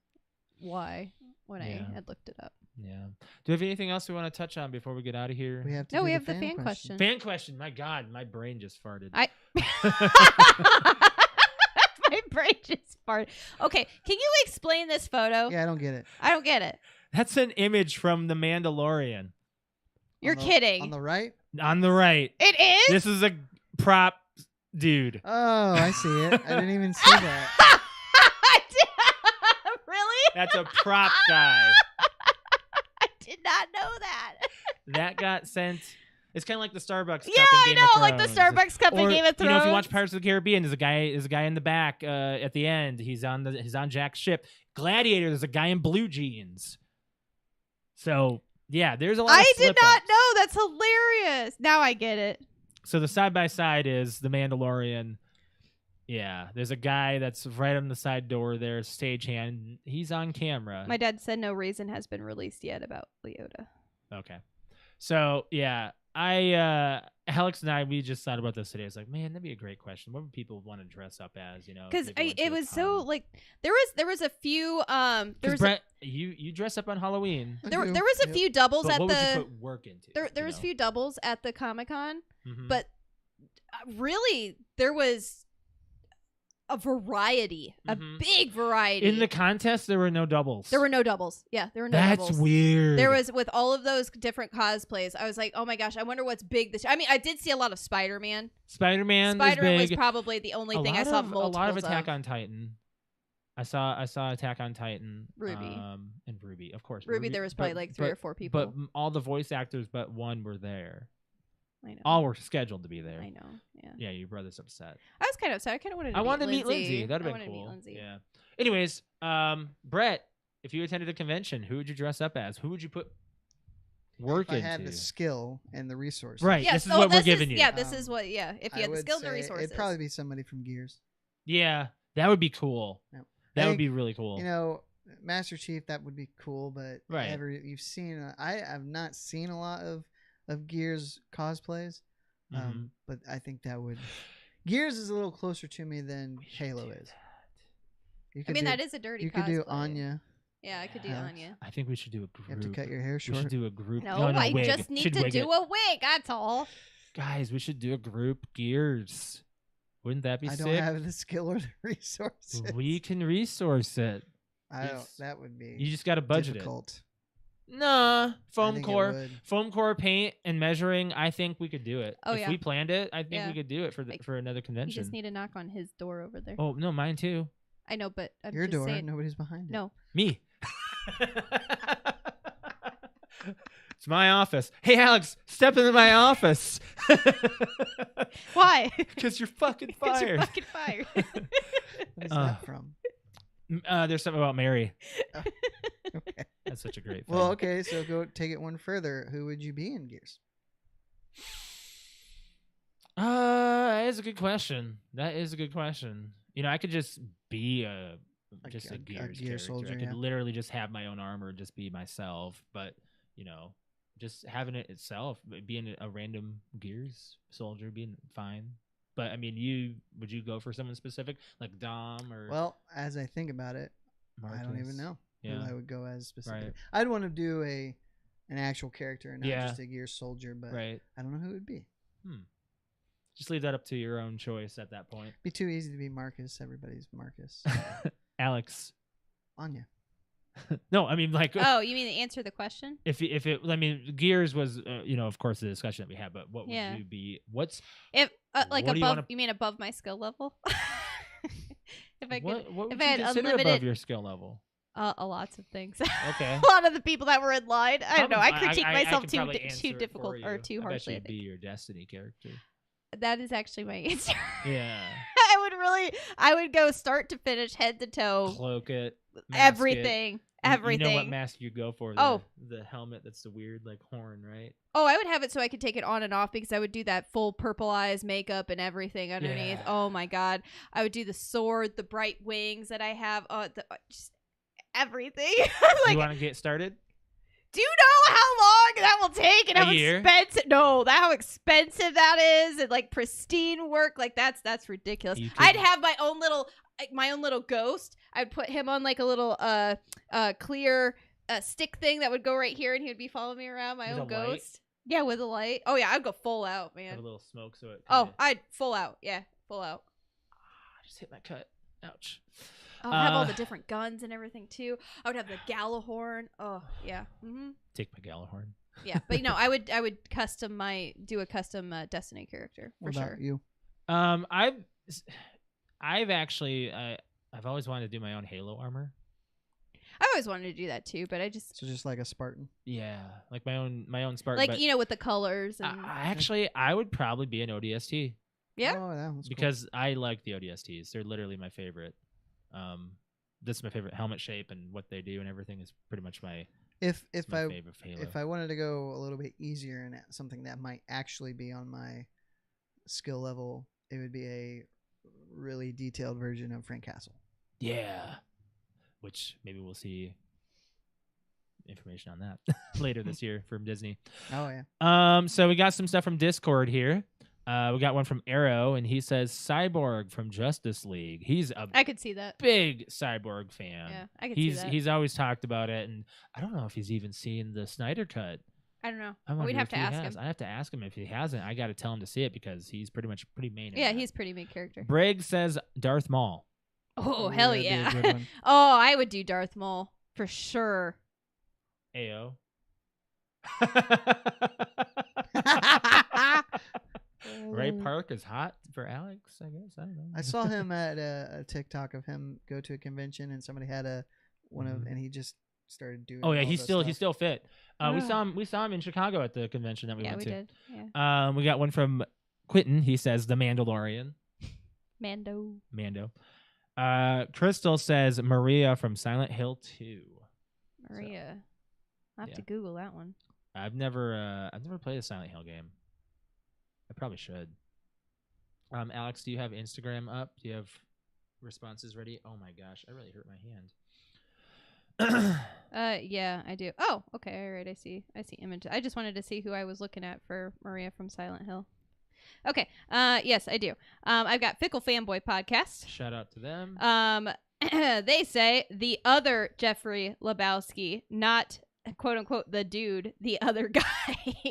why when Yeah. I had looked it up. Yeah. Do we have anything else we want to touch on before we get out of here? We have to. No, do we have the fan question. question. Fan question. My God, my brain just farted. My brain just farted. Okay, can you explain this photo? Yeah, I don't get it. I don't get it. That's an image from The Mandalorian. You're On the- kidding. On the right. On the right. It is. This is a prop dude. Oh, I see it. I didn't even see that. Really? That's a prop guy. I did not know that. That got sent. It's kind of like the Starbucks cup Yeah, in I Game know, of like the Thrones. Starbucks cup in Or, Game of Thrones. if you watch Pirates of the Caribbean, there's a guy in the back at the end. He's on Jack's ship. Gladiator, there's a guy in blue jeans. So yeah, there's a lot. I of did not slip-ups. know. That's hilarious. Now I get it. So the side by side is the Mandalorian. Yeah, there's a guy that's right on the side door there, stagehand. He's on camera. My dad said no reason has been released yet about Leota. Okay. So yeah, Alex and I, we just thought about this today. It's like, man, that'd be a great question. What would people want to dress up as? Because if they went to it a was so con? like there was a few there 'Cause was Brett, you dress up on Halloween. I there do. was a Yep. few doubles But at what would you the put work into? there was a few doubles at the Comic-Con, Mhm. but really there was a variety, a Mhm. big variety. In the contest, there were no doubles. there were no doubles. Yeah, there were no That's doubles. weird. There was with all of those different cosplays. I was like, oh my gosh, I wonder what's big this year. I mean, I did see a lot of Spider-Man. Spider-Man. Spider-Man is was big. probably the only thing I saw multiples a lot of Attack of. on Titan. I saw Attack on Titan. Ruby. And Ruby, of course. Ruby, there was probably like three or four people. But all the voice actors but one were there. I know. All were scheduled to be there. I know. Yeah. Yeah, your brother's upset. I was kind of upset. I kind of wanted to I wanted to meet Lindsay. That'd I have wanted been to meet cool. Lindsay. Yeah. Anyways, Brett, if you attended a convention, who would you dress up as? Who would you put work If I into? had the skill and the resources. Right. Yeah, this is so what we're this giving you. Yeah, this Um, is what. Yeah, if you I had the would skill and the say resources, It'd probably be somebody from Gears. Yeah, that would be cool. Yep. That I would think, be really cool. You know, Master Chief, that would be cool, but Right. you've seen. I have not seen a lot of Gears cosplays, Mhm. but I think that would. Gears is a little closer to me than Halo is. You I could mean, do, that is a dirty. You could do cosplay. Anya. Yeah, I could do Alex. Anya. I think we should do a group. You have to cut your hair We short. should do a group. No, no, I wig. just need Should to wig do it. a wig. That's all. Guys, we should do a group Gears. Wouldn't that be I sick? don't have the skill or the resources. We can resource it. I don't. it's- That would be. You just got to budget difficult. it. Nah, I foam think it core, would. foam core paint and measuring. I think we could do it. Oh, if yeah. we planned it, I think Yeah. we could do it for Like, for another You convention. just need to knock on his door over there. Oh no, mine too. I know, but I'm Your just door. saying. Nobody's behind it. No, Me. It's my office. Hey, Alex, step into my office. why? Because you're fucking 'Cause fired. you're fucking fired. What is that from? There's something about Mary. Okay. That's such a great film. Well, okay. So go take it one further. Who would you be in Gears? That is a good question. That is a good question. I could just be a Gears gear character. soldier, I could yeah. literally just have my own armor, just be myself. But just having it itself, being a random Gears soldier, being fine. But I mean, would you go for someone specific like Dom or Well, as I think about it, I don't even Marcus? know Yeah, who I would go as specifically. Right. I'd want to do an actual character and not Yeah. just a Gear soldier, but right. I don't know who it would be. Just leave that up to your own choice at that point. Be too easy to be Marcus. Everybody's Marcus. Alex. Anya. No, I mean like. Oh, you mean to answer the question? If it, I mean, Gears was, of course, the discussion that we had. But what would Yeah. you be? What's If like What do you above, wanna- you mean above my skill level? If I could, what would if you I had consider unlimited- above your skill level? a lots of things. Okay. A lot of the people that were in line. I don't know. I critique myself can too probably answer too it difficult for or you. too I bet harshly. I you'd be think. your Destiny character. That is actually my answer. Yeah. I would go start to finish, head to toe, Cloak it. mask it. everything. Everything. You know what mask you go for? Oh. The helmet that's the weird like horn, right? Oh, I would have it so I could take it on and off because I would do that full purple eyes makeup and everything underneath. Yeah. Oh my god, I would do the sword, the bright wings that I have. Just everything. Like, You want to get started? do you know how long that will take and A how year? expensive? No, how expensive that is, and like pristine work. Like that's ridiculous. You I'd could- have my own little ghost. I'd put him on like a little clear stick thing that would go right here, and he would be following me around. My With own a light? ghost. Yeah, with a light. Oh yeah, I'd go full out, Have a man. little smoke so it. Oh, I'd full out. Yeah, full out. I just hit my cut. Ouch. I'll have all Uh, the different guns and everything too. I would have the Galahorn. Oh yeah. Take my Galahorn. Yeah, but I would do a custom Destiny character for What about sure. you? I've actually I've always wanted to do my own Halo armor. I always wanted to do that too, but I just So just like a Spartan. Yeah, like my own Spartan. like but with the colors and I would probably be an ODST yeah. Oh, yeah, that's because I like the ODSTs. They're literally my favorite. That's my favorite helmet shape and what they do and everything is pretty much my cool. If my favorite Halo. if I wanted to go a little bit easier and something that might actually be on my skill level, it would be a really detailed version of Frank Castle. Yeah. Which maybe we'll see information on that later this year from Disney. Oh yeah. So we got some stuff from Discord here. We got one from Arrow, and he says Cyborg from Justice League. He's a I could see that. big Cyborg fan. Yeah, I could see He's that. he's always talked about it, and I don't know if he's even seen the Snyder cut. I don't know. I wonder We'd have if to he ask has. him. I have to ask him if he hasn't. I got to tell him to see it because he's pretty main. in Yeah, that. he's pretty main character. Briggs says Darth Maul. Oh Ooh, hell that'd be a yeah! good one. Oh, I would do Darth Maul for sure. Ayo. Ray Park is hot for Alex, I guess. I don't know. I saw him at a TikTok of him go to a convention and somebody had and he just started doing. Oh yeah, all he's the still stuff. fit. We Yeah. saw him in Chicago at the convention that we Yeah, went we to. did. Yeah. We got one from Quentin. He says the Mandalorian. Mando. Crystal says Maria from Silent Hill 2. Maria. I have yeah. to Google that one. I've never played a Silent Hill game. I probably should. Alex, do you have Instagram up? Do you have responses ready? Oh my gosh, I really hurt my hand. Yeah, I do. Oh, okay. All right. I see images. I just wanted to see who I was looking at for Maria from Silent Hill. Okay. Yes, I do. I've got Fickle Fanboy podcast. Shout out to them. They say the other Jeffrey Lebowski, not quote unquote the dude, the other guy.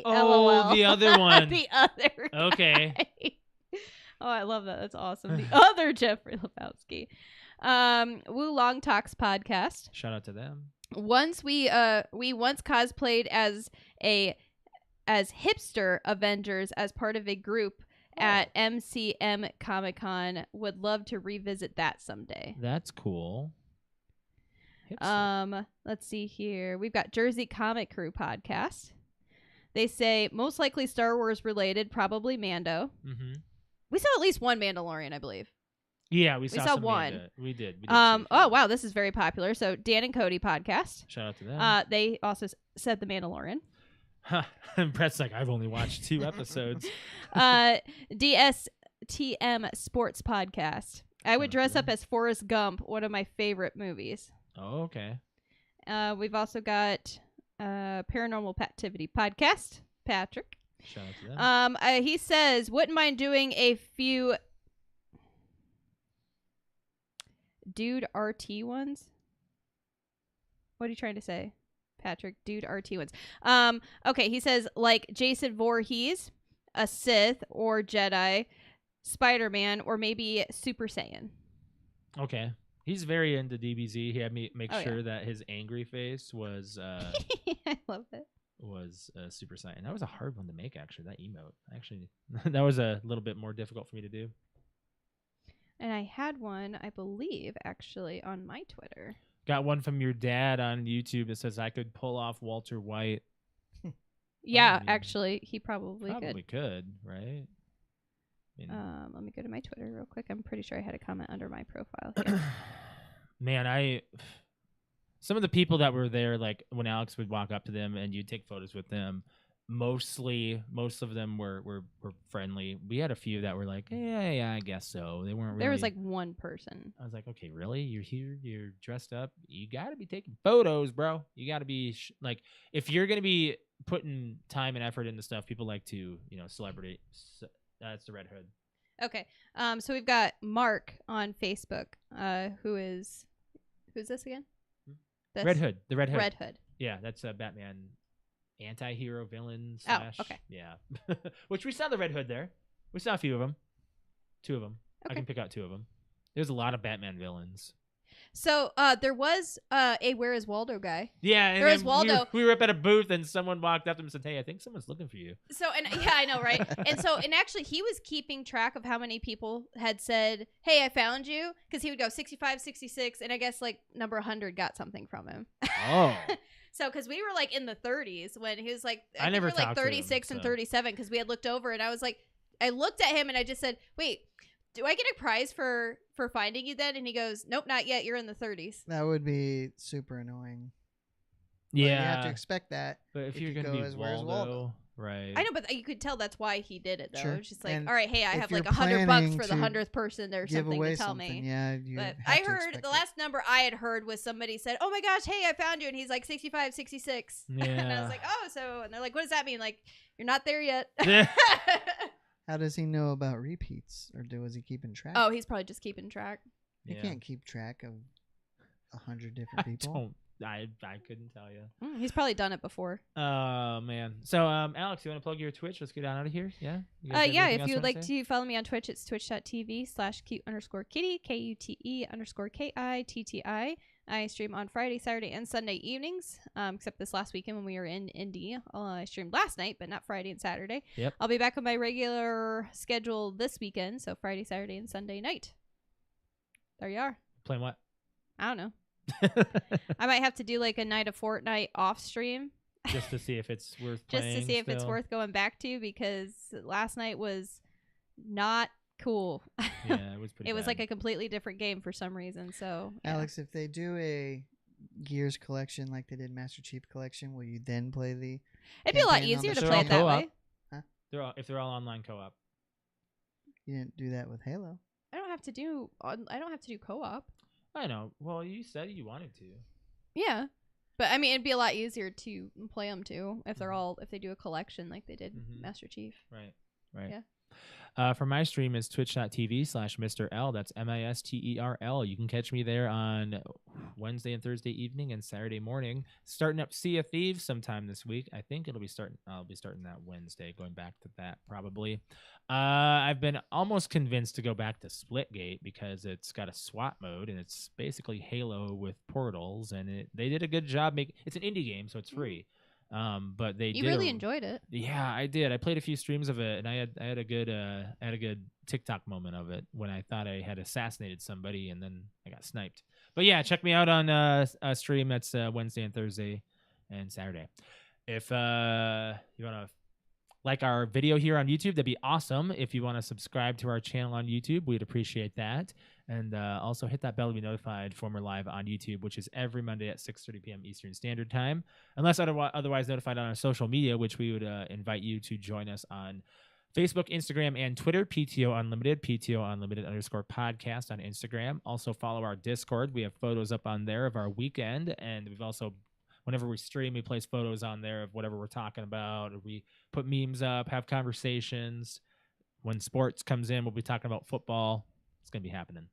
Oh, LOL. the other one. The other Okay. guy. Oh, I love that. That's awesome. The other Jeffrey Lebowski. Woo Long Talks podcast. Shout out to them. Once we once cosplayed as hipster Avengers as part of a group at MCM Comic Con. Would love to revisit that someday. That's cool. Hipster. Let's see here. We've got Jersey Comic Crew podcast. They say most likely Star Wars related, probably Mando. Mm-hmm. We saw at least one Mandalorian, I believe. Yeah, we saw saw some one. Manda. We did. See Oh a few. wow, this is very popular. So Dan and Cody podcast. Shout out to them. They also said the Mandalorian. And Brett's like, I've only watched 2 episodes. DSTM Sports Podcast. I would dress up as Forrest Gump, one of my favorite movies. Oh, okay. We've also got Paranormal Pativity Podcast, Patrick. Shout out to them. He says, wouldn't mind doing a few dude RT ones. What are you trying to say, Patrick? Dude RT ones. Okay, he says like Jason Voorhees, a Sith or Jedi, Spider-Man, or maybe Super Saiyan. Okay. He's very into DBZ. He had me make Oh, sure yeah. that his angry face was I love it. was Super Saiyan. That was a hard one to make, actually. That emote, actually, that was a little bit more difficult for me to do. And I had one, I believe, actually, on my Twitter. Got one from your dad on YouTube that says I could pull off Walter White. Yeah, mean, actually, he probably could, right? I mean, Let me go to my Twitter real quick. I'm pretty sure I had a comment under my profile here. man, some of the people that were there, like when Alex would walk up to them and you'd take photos with them, most of them were friendly. We had a few that were like, yeah, I guess so. They weren't really. There was like one person. I was like, okay, really? You're here, you're dressed up. You got to be taking photos, bro. You got to be like, if you're going to be putting time and effort into stuff, people like to, celebrity. That's the Red Hood. Okay. So we've got Mark on Facebook, who's this again? This? Red Hood. The Red Hood. Red Hood. Yeah, that's a Batman anti-hero villain / okay. Yeah. Which we saw the Red Hood there. We saw a few of them. 2 of them. I Okay. can pick out 2 of them. There's a lot of Batman villains. So there was a Where is Waldo guy. Yeah, and There was then Waldo. We were up at a booth and someone walked up to him and said, "Hey, I think someone's looking for you." So, and yeah, I know, right? and actually he was keeping track of how many people had said, "Hey, I found you," because he would go 65, 66, and I guess like number 100 got something from him. Oh. So, because we were like in the 30s when he was like, I think never we were like talked to him, 36 and so. 37, because we had looked over and I was like, I looked at him and I just said, "Wait, do I get a prize for finding you then?" And he goes, "Nope, not yet. You're in the 30s." That would be super annoying. But Yeah. you have to expect that. But if if you're you going to go be as Where's Waldo, right. I know, but you could tell that's why he did it, though. Sure. It's just like, And all right, hey, I if have you're like $100 planning for the to 100th person or Give something away to tell something, me. yeah. You But have I to heard expect the it. last number I had heard was somebody said, "Oh my gosh, hey, I found you," and he's like 65, 66. And I Yeah. was like, "Oh, so," and they're like, "What does that mean?" Like, you're not there yet. How does he know about repeats, or was he keeping track? Oh, he's probably just keeping track. He Yeah. can't keep track of 100 I different people. I couldn't tell you. He's probably done it before. Oh man. So Alex, you want to plug your Twitch? Let's get on out of here. Yeah. You guys have Yeah, anything if else you would wanna like say? to follow me on Twitch, it's twitch.tv/cute_kitty, KUTE_KITTI. I stream on Friday, Saturday, and Sunday evenings, except this last weekend when we were in Indy. I streamed last night, but not Friday and Saturday. Yep. I'll be back on my regular schedule this weekend, so Friday, Saturday, and Sunday night. There you are. Playing what? I don't know. I might have to do like a night of Fortnite off stream Just to see if it's worth just playing to see if it's still. worth going back to, because last night was not cool. Yeah, it was pretty It was bad. like a completely different game for some reason. So yeah. Alex, if they do a Gears collection like they did Master Chief collection, will you then play the? It'd be a lot campaign on easier the to show. play it that Co-op. way. if they're all online co-op. You didn't do that with Halo. I don't have to do co-op. I know. Well, you said you wanted to. Yeah, but I mean, it'd be a lot easier to play them too if they're Mhm. all if they do a collection like they did Mhm. Master Chief. Right. Yeah. For my stream is twitch.tv/Mr. L. That's MISTERL. You can catch me there on Wednesday and Thursday evening and Saturday morning. Starting up Sea of Thieves sometime this week. I think I'll be starting that Wednesday, going back to that probably. I've been almost convinced to go back to Splitgate because it's got a SWAT mode and it's basically Halo with portals, and they did a good job it's an indie game, so it's free. But they You did really enjoyed it. Yeah, I did. I played a few streams of it, and I had a good TikTok moment of it when I thought I had assassinated somebody, and then I got sniped. But yeah, check me out on a stream that's Wednesday and Thursday and Saturday. If you want to like our video here on YouTube, that'd be awesome. If you want to subscribe to our channel on YouTube, we'd appreciate that. And also hit that bell to be notified when we're live on YouTube, which is every Monday at 6:30 p.m. Eastern Standard Time. Unless otherwise notified on our social media, which we would invite you to join us on Facebook, Instagram, and Twitter, PTOUnlimited, PTOUnlimited_podcast on Instagram. Also follow our Discord. We have photos up on there of our weekend, and we've also whenever we stream, we place photos on there of whatever we're talking about. Or we put memes up, have conversations. When sports comes in, we'll be talking about football. It's going to be happening.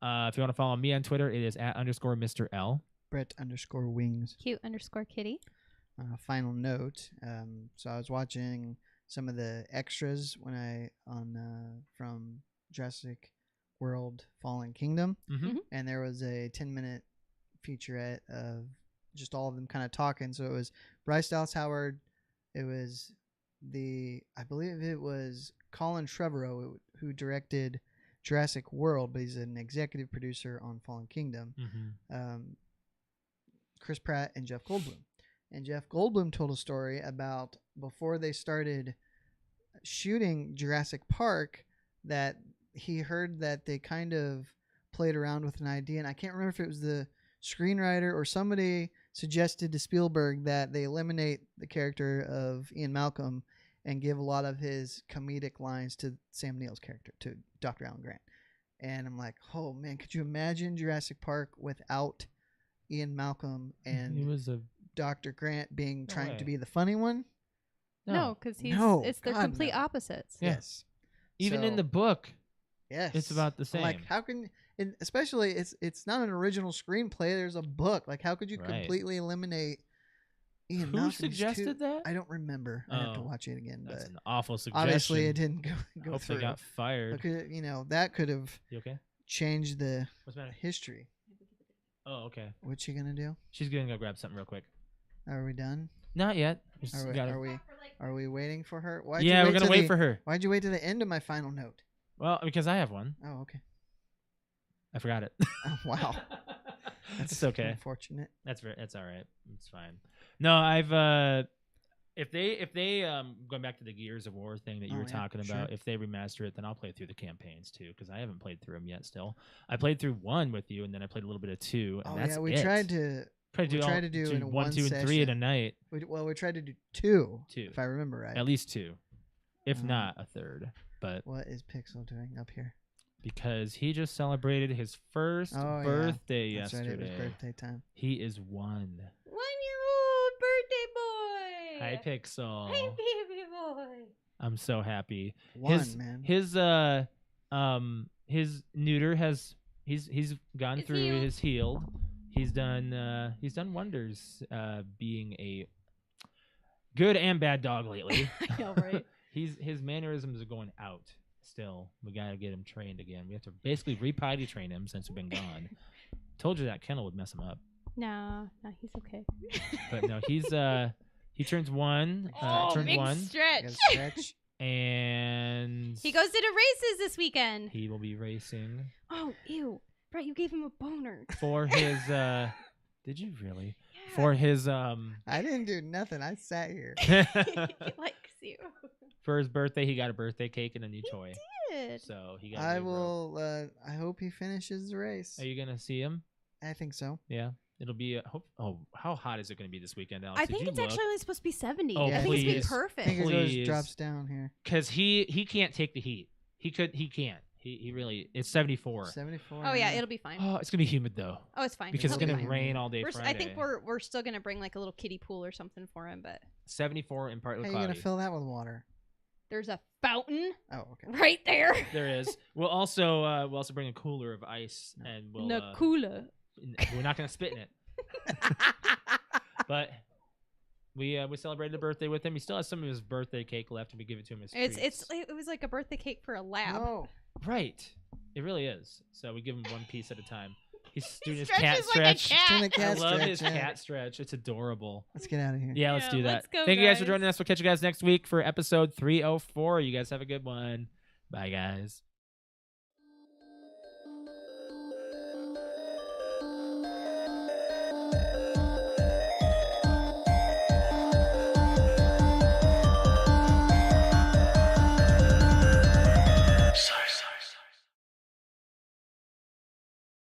If you want to follow me on Twitter, it is @_Mr. L. Brett_Wings. Cute_kitty. Final note. So I was watching some of the extras from Jurassic World Fallen Kingdom, and there was a 10-minute featurette of just all of them kind of talking. So it was Bryce Dallas Howard. It was I believe it was Colin Trevorrow who directed Jurassic World, but he's an executive producer on Fallen Kingdom. Chris Pratt and Jeff Goldblum. And Jeff Goldblum told a story about before they started shooting Jurassic Park that he heard that they kind of played around with an idea, and I can't remember if it was the screenwriter or somebody suggested to Spielberg that they eliminate the character of Ian Malcolm and give a lot of his comedic lines to Sam Neill's character, to Dr. Alan Grant. And I'm like, oh man, could you imagine Jurassic Park without Ian Malcolm and He was Dr. Grant being No trying way. to be the funny one? No, because it's their God, complete no. opposites. Yeah. Yes. Even in So- the book, Yes. it's about the same. Like, how can, and especially it's not an original screenplay. There's a book. Like, how could you Right. completely eliminate Ian Who Malcolm? He's suggested that? I don't remember. I have to Oh, watch it again. That's But an awful suggestion. obviously, it didn't go Hope through. they got fired. That could have You okay? changed the What's the matter? history. Oh, okay. What's she gonna do? She's gonna go grab something real quick. Are we done? Not yet. We just Are we? gotta- Are we waiting for her? Why'd yeah, you we're wait gonna to wait the- for her. Why'd you wait to the end of my final note? Well, because I have one. Oh, okay. I forgot it. Oh, wow. It's okay. Unfortunate. That's all right. It's fine. No, I've if they going back to the Gears of War thing that you Oh, were yeah, talking sure. about, if they remaster it, then I'll play through the campaigns too, because I haven't played through them yet. Still, I played through 1 with you, and then I played a little bit of 2, and Oh that's yeah, we it. tried to. Tried we tried to do in a 1, one 2, and 3 in session. a night. We tried to do 2. 2, if I remember right. at least 2, if Um, not a third. But What is Pixel doing up here? because he just celebrated his first Oh, yeah. birthday That's right. yesterday. It was birthday time. He is 1. 1-year-old birthday boy. Hi, Pixel. Hi, baby boy. I'm so happy. Man. His neuter has he's gone He's through. healed. His healed. He's done wonders being a good and bad dog lately. I know, right? His mannerisms are going out. Still, we gotta get him trained again. We have to basically re-potty train him since we've been gone. Told you that kennel would mess him up, No, he's okay. but no, he turns 1. Oh, turned big 1, You stretch. gotta stretch. and He goes to the races this weekend. he will be racing Oh, ew. Brett, you gave him a boner. for his. Did you really? Yeah. For his I didn't do nothing. I sat here. He likes you. for his birthday, he got a birthday cake and a new toy. Good. So he got. a I new rope. will. I hope he finishes the race. Are you gonna see him? I think so. Yeah, it'll be. How hot is it gonna be this weekend, Alex? I Did think you it's look? actually only supposed to be 70. Oh, I think it's been please. I perfect. think it Please. goes drops down here. Because he can't take the heat. He can't. He really. It's 74. 74. Oh yeah, man. it'll be fine. Oh, it's gonna be humid though, Oh, it's fine. because it's He'll be gonna fine. rain all day Friday. I think we're still gonna bring like a little kiddie pool or something for him, but 74 and partly How are you gonna cloudy. fill that with water? there's a fountain Oh, okay. right there. There is. We'll also bring a cooler of ice, and we'll. The cooler. We're not gonna spit in it. But we celebrated a birthday with him. He still has some of his birthday cake left, and we give it to him as treats. It was like a birthday cake for a lab. No. Right. It really is. So we give him one piece at a time. He's doing his stretches cat like a stretch. cat. Doing the I cat love stretch, his yeah. cat stretch. It's adorable. Let's get out of here. Yeah, let's Yeah, do that. let's go, Thank you guys for guys. joining us. We'll catch you guys next week for episode 304. You guys have a good one. Bye, guys.